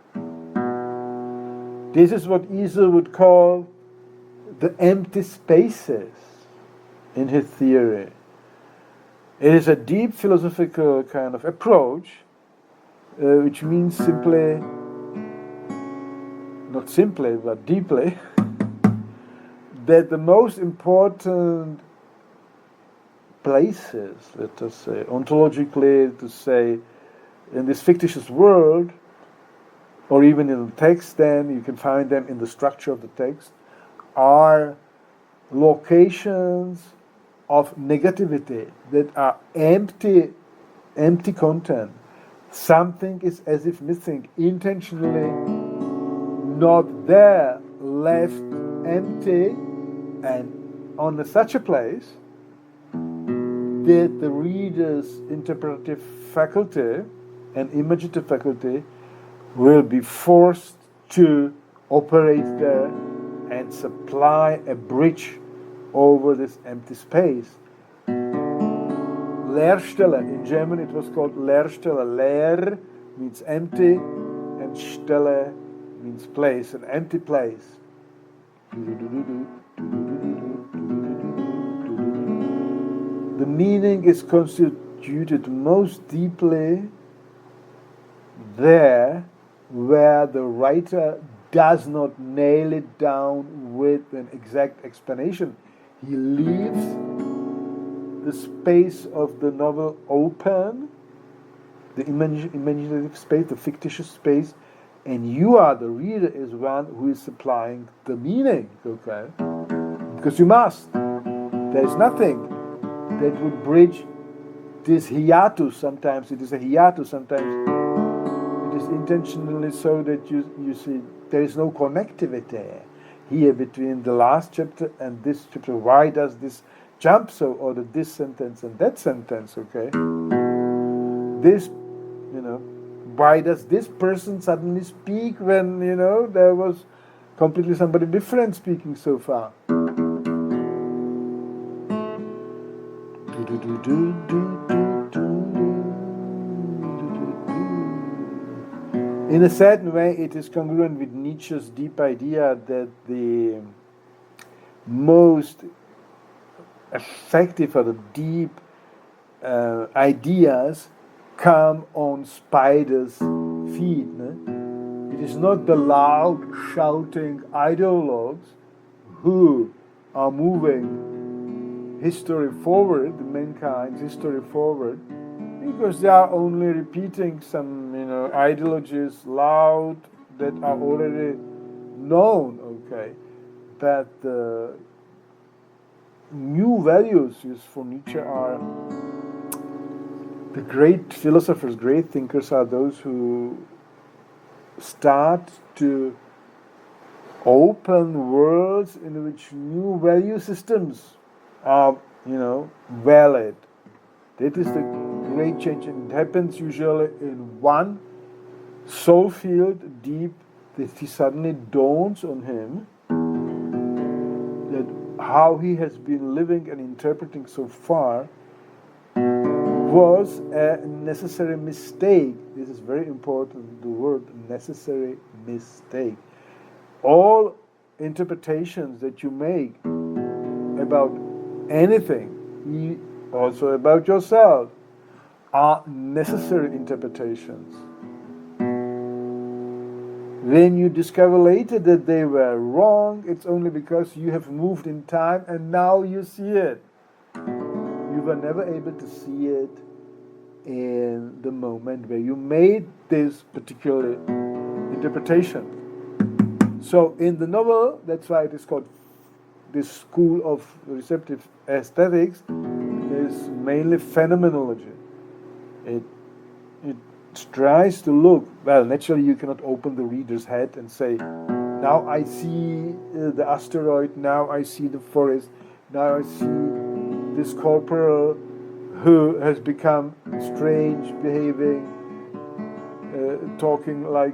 This is what Iser would call the empty spaces in his theory. It is a deep philosophical kind of approach, which means simply, not simply, but deeply, that the most important places, let us say, ontologically, to say, in this fictitious world, or even in the text, then you can find them in the structure of the text, are locations of negativity that are empty content. Something is as if missing, intentionally not there, left empty, and on such a place that the reader's interpretive faculty and imaginative faculty will be forced to operate there and supply a bridge over this empty space. Leerstelle, in German it was called Leerstelle. Leer means empty, and Stelle means place, an empty place. The meaning is constituted most deeply there where the writer does not nail it down with an exact explanation. He leaves the space of the novel open, the imaginative space, the fictitious space, and you are, the reader, is one who is supplying the meaning, okay? Because you must. There is nothing that would bridge this hiatus. Sometimes it is a hiatus, sometimes it is intentionally so that you see there is no connectivity here between the last chapter and this chapter. Why does this jump so, or this sentence and that sentence, okay? This, why does this person suddenly speak when, there was completely somebody different speaking so far? In a certain way, it is congruent with Nietzsche's deep idea that the most effective or the deep ideas come on spiders' feet. It is not the loud, shouting ideologues who are moving history forward, mankind's history forward, because they are only repeating some, ideologies loud that are already known, okay? But new values, for Nietzsche, are the great philosophers, great thinkers are those who start to open worlds in which new value systems are, valid. That is the great change, and it happens usually in one soul field deep, that he suddenly dawns on him that how he has been living and interpreting so far was a necessary mistake. This is very important, the word necessary mistake. All interpretations that you make about anything, also about yourself, are necessary interpretations. When you discover later that they were wrong, it's only because you have moved in time and now you see it. You were never able to see it in the moment where you made this particular interpretation. So in the novel, that's why it is called, this school of receptive aesthetics is mainly phenomenology. It tries to look, well, naturally you cannot open the reader's head and say, now I see the asteroid, now I see the forest. now I see this corporal who has become strange, behaving, talking like,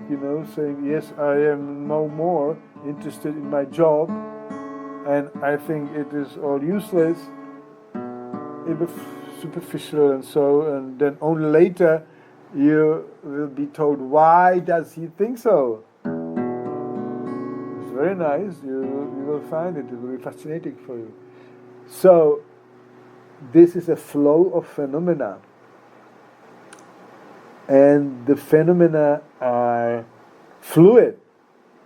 saying, yes, I am no more interested in my job, and I think it is all useless, superficial and so, and then only later you will be told, why does he think so? It's very nice, you will find it will be fascinating for you. So, this is a flow of phenomena. And the phenomena are fluid.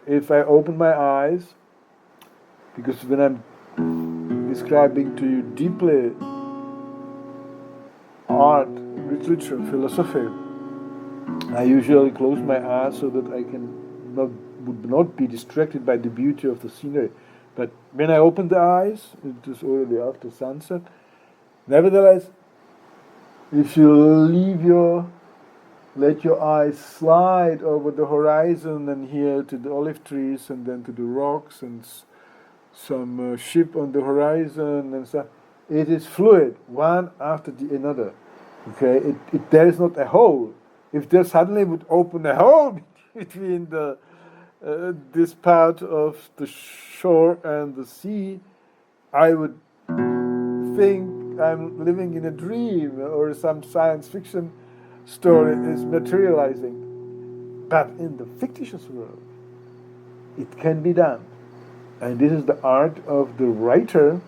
If I open my eyes, because when I'm describing to you deeply art, literature, philosophy, I usually close my eyes so that I would not be distracted by the beauty of the scenery. But when I open the eyes, it is already after sunset. Nevertheless, if you let your eyes slide over the horizon and here to the olive trees and then to the rocks and some ship on the horizon and so, it is fluid, one after the another. Okay, there is not a hole. If there suddenly would open a hole between this part of the shore and the sea, I would think I'm living in a dream or some science fiction story is materializing. But in the fictitious world, it can be done. And this is the art of the writer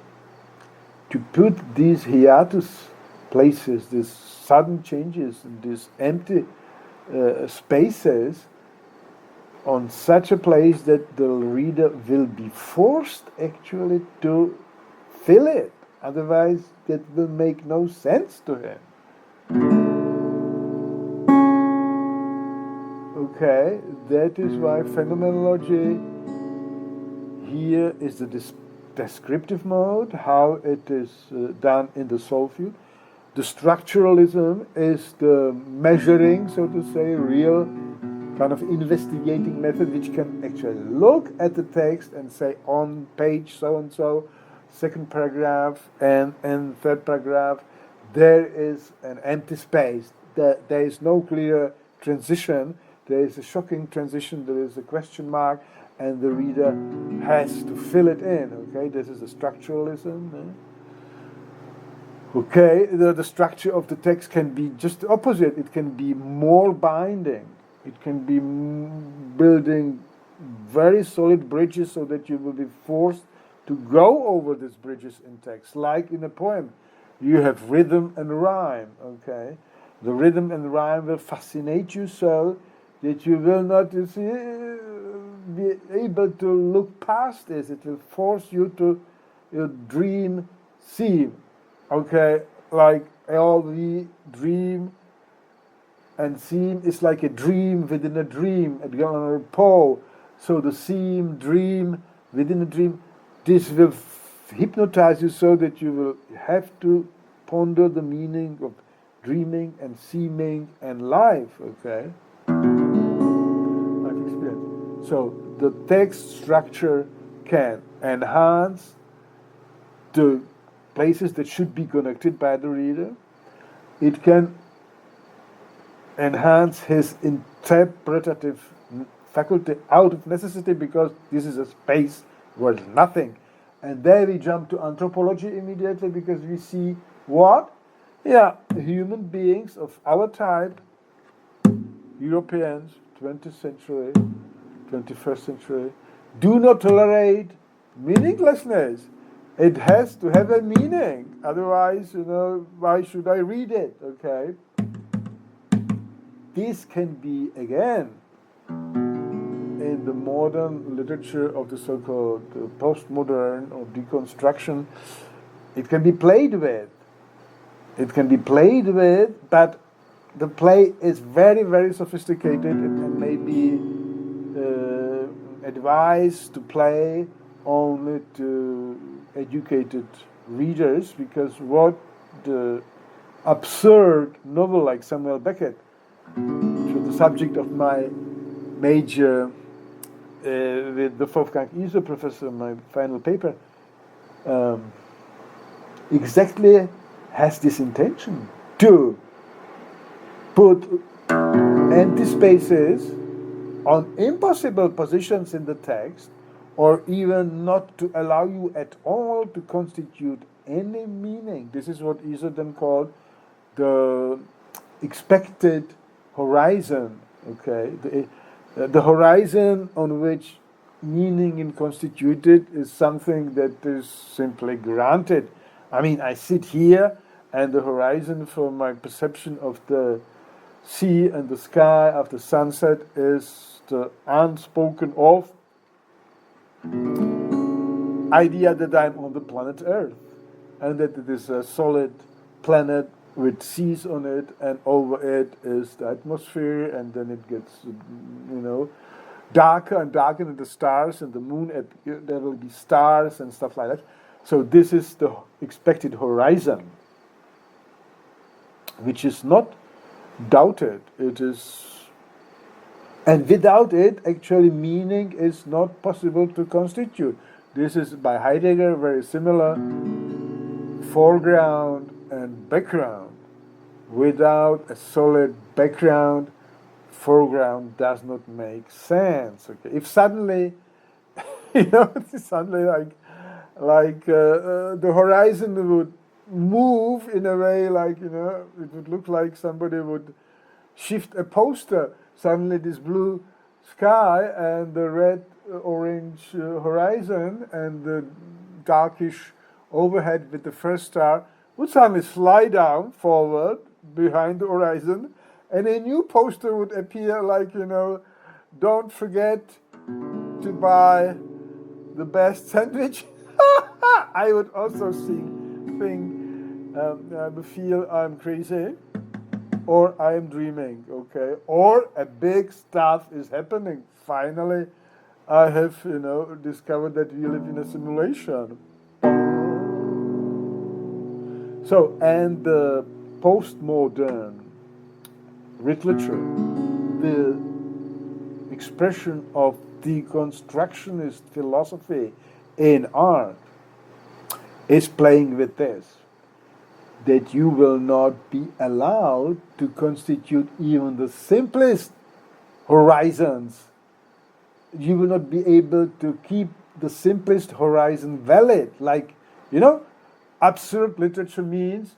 to put these hiatus places, these sudden changes, these empty spaces on such a place that the reader will be forced actually to fill it. Otherwise, that will make no sense to him. Okay, that is why phenomenology here is the descriptive mode, how it is done in the soul field. The structuralism is the measuring, so to say, real kind of investigating method which can actually look at the text and say on page so-and-so, second paragraph and third paragraph, there is an empty space. There is no clear transition. There is a shocking transition. There is a question mark, and the reader has to fill it in. Okay, this is the structuralism. Okay, the structure of the text can be just the opposite. It can be more binding. It can be building very solid bridges so that you will be forced to go over these bridges in text. Like in a poem, you have rhythm and rhyme. Okay, the rhythm and rhyme will fascinate you so that you will not, be able to look past this. It will force you to dream theme. Okay, like LV dream and theme is like a dream within a dream, Edgar Allan Poe. So the theme, dream within a dream, this will hypnotize you so that you will have to ponder the meaning of dreaming and seeming and life. Okay, life experience. So the text structure can enhance the places that should be connected by the reader. It can enhance his interpretative faculty out of necessity because this is a space where there's nothing. And there we jump to anthropology immediately because we see what? Yeah, human beings of our type, Europeans, 20th century, 21st century, do not tolerate meaninglessness. It has to have a meaning. Otherwise, why should I read it? Okay. This can be, again, in the modern literature of the so-called postmodern or deconstruction, it can be played with. It can be played with, but the play is very, very sophisticated and may be advised to play only to educated readers, because what the absurd novel like Samuel Beckett, which was the subject of my major with the Wolfgang Iser professor, my final paper, exactly has this intention to put empty spaces on impossible positions in the text, or even not to allow you at all to constitute any meaning. This is what Iser then called the expected horizon. Okay, the horizon on which meaning is constituted is something that is simply granted. I mean, I sit here, and the horizon for my perception of the sea and the sky after sunset is the unspoken of idea that I'm on the planet Earth, and that it is a solid planet with seas on it, and over it is the atmosphere, and then it gets, darker and darker, and the stars and the moon, there will be stars and stuff like that. So this is the expected horizon, which is not doubted. It is, and without it, actually, meaning is not possible to constitute. This is, by Heidegger, very similar. Foreground and background. Without a solid background, foreground does not make sense. Okay, if suddenly, suddenly the horizon would move in a way, like, it would look like somebody would shift a poster. Suddenly this blue sky and the red orange horizon and the darkish overhead with the first star would suddenly slide down forward behind the horizon, and a new poster would appear, like, don't forget to buy the best sandwich. I would also feel I'm crazy, or I am dreaming, okay? Or a big stuff is happening. Finally, I have, discovered that we live in a simulation. So, and the postmodern literature, the expression of deconstructionist philosophy in art, is playing with this, that you will not be allowed to constitute even the simplest horizons. You will not be able to keep the simplest horizon valid. Like, absurd literature means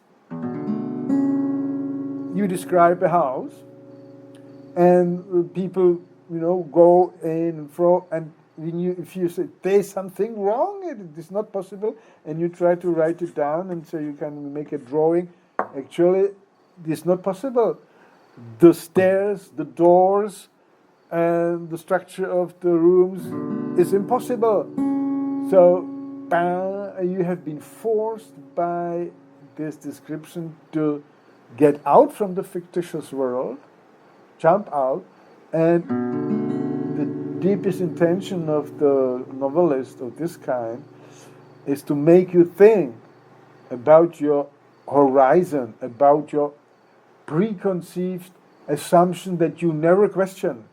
you describe a house, and people, go in and fro, and if you say there's something wrong, it is not possible, and you try to write it down and so you can make a drawing, actually it's not possible. The stairs, the doors, and the structure of the rooms is impossible. So you have been forced by this description to get out from the fictitious world, jump out, and the deepest intention of the novelist of this kind is to make you think about your horizon, about your preconceived assumption that you never question,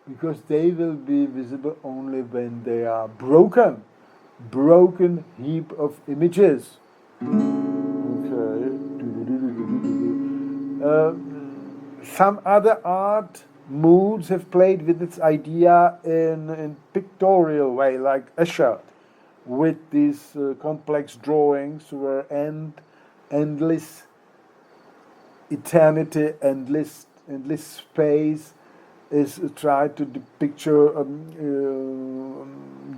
because they will be visible only when they are broken heap of images. Okay. Some other art moods have played with this idea in pictorial way, like Escher, with these complex drawings where endless eternity, endless space is tried to picture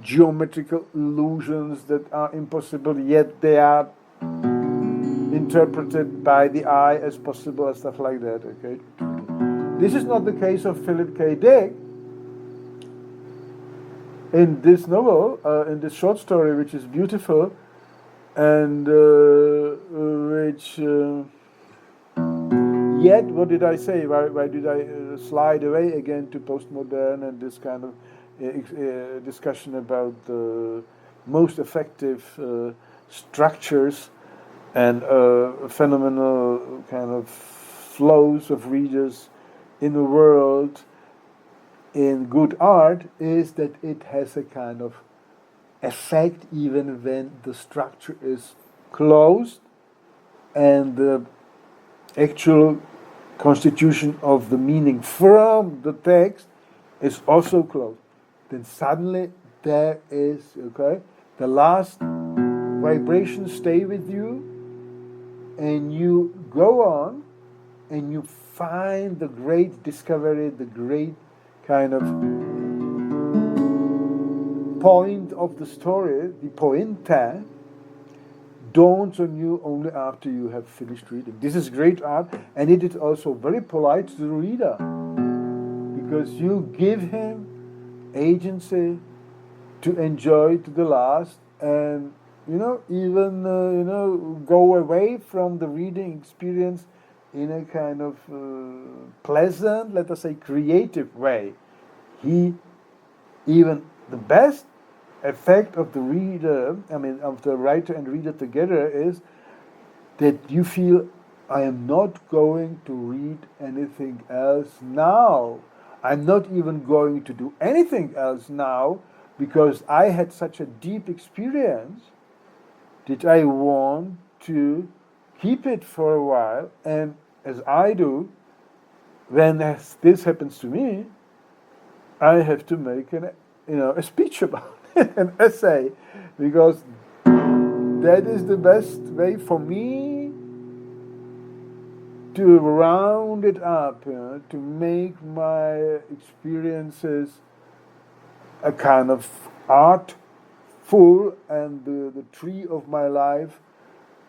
geometrical illusions that are impossible, yet they are interpreted by the eye as possible, and stuff like that. Okay, this is not the case of Philip K. Dick. In this novel, in this short story, which is beautiful, and which yet, what did I say? Why did I slide away again to postmodern and this kind of discussion about the most effective structures and phenomenal kind of flows of readers in the world in good art, is that it has a kind of effect even when the structure is closed, and the actual constitution of the meaning from the text is also closed, then suddenly there is, okay, the last vibrations stay with you, and you go on and you find the great discovery, the great kind of point of the story, the pointa, dawns on you only after you have finished reading. This is great art, and it is also very polite to the reader, because you give him agency to enjoy to the last, and even go away from the reading experience in a kind of pleasant, let us say, creative way. Even the best effect of the reader, of the writer and reader together, is that you feel, I am not going to read anything else now. I'm not even going to do anything else now, because I had such a deep experience that I want to keep it for a while. And as I do, when this happens to me, I have to make a speech about it, an essay, because that is the best way for me to round it up, to make my experiences a kind of artful, and the tree of my life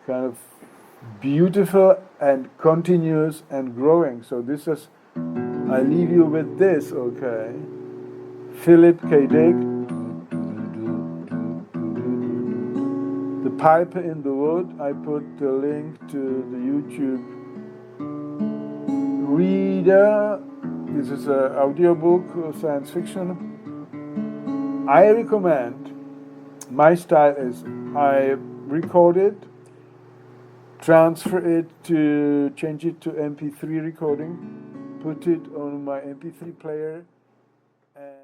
kind of beautiful and continuous and growing. So this is, I leave you with this, okay? Philip K. Dick, The Piper in the Wood. I put the link to the YouTube reader. This is an audiobook of science fiction. I recommend, my style is, I record it, transfer it to, change it to MP3 recording, put it on my MP3 player, and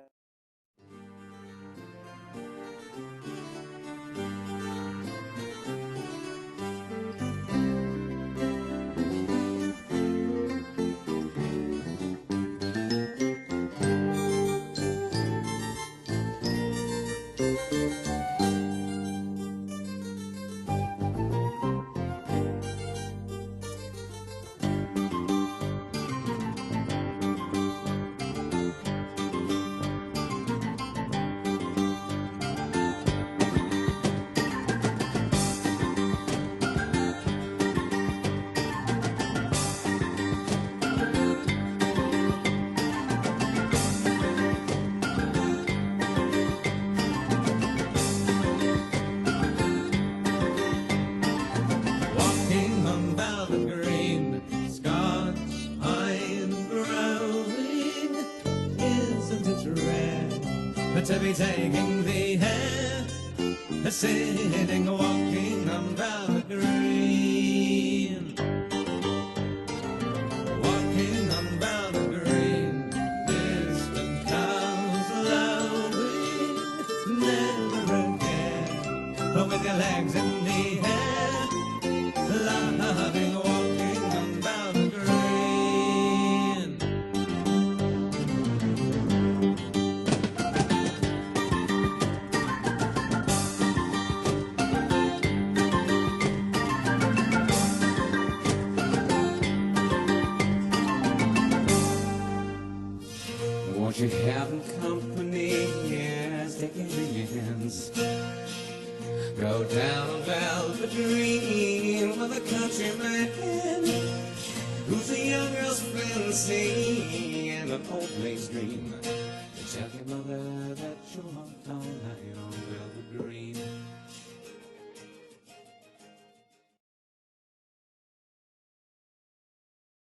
to be taking the air, sitting, walking on velvet green, walking on velvet green, distant clouds lowing, never again, with your legs in the air, loving, walking on velvet green. Won't you have company? Yes, take it in your hands. Go down a velvet dream with a countryman who's a young girl's fancy and an old lady's dream. Tell your mother that you'll hunt all night on velvet green.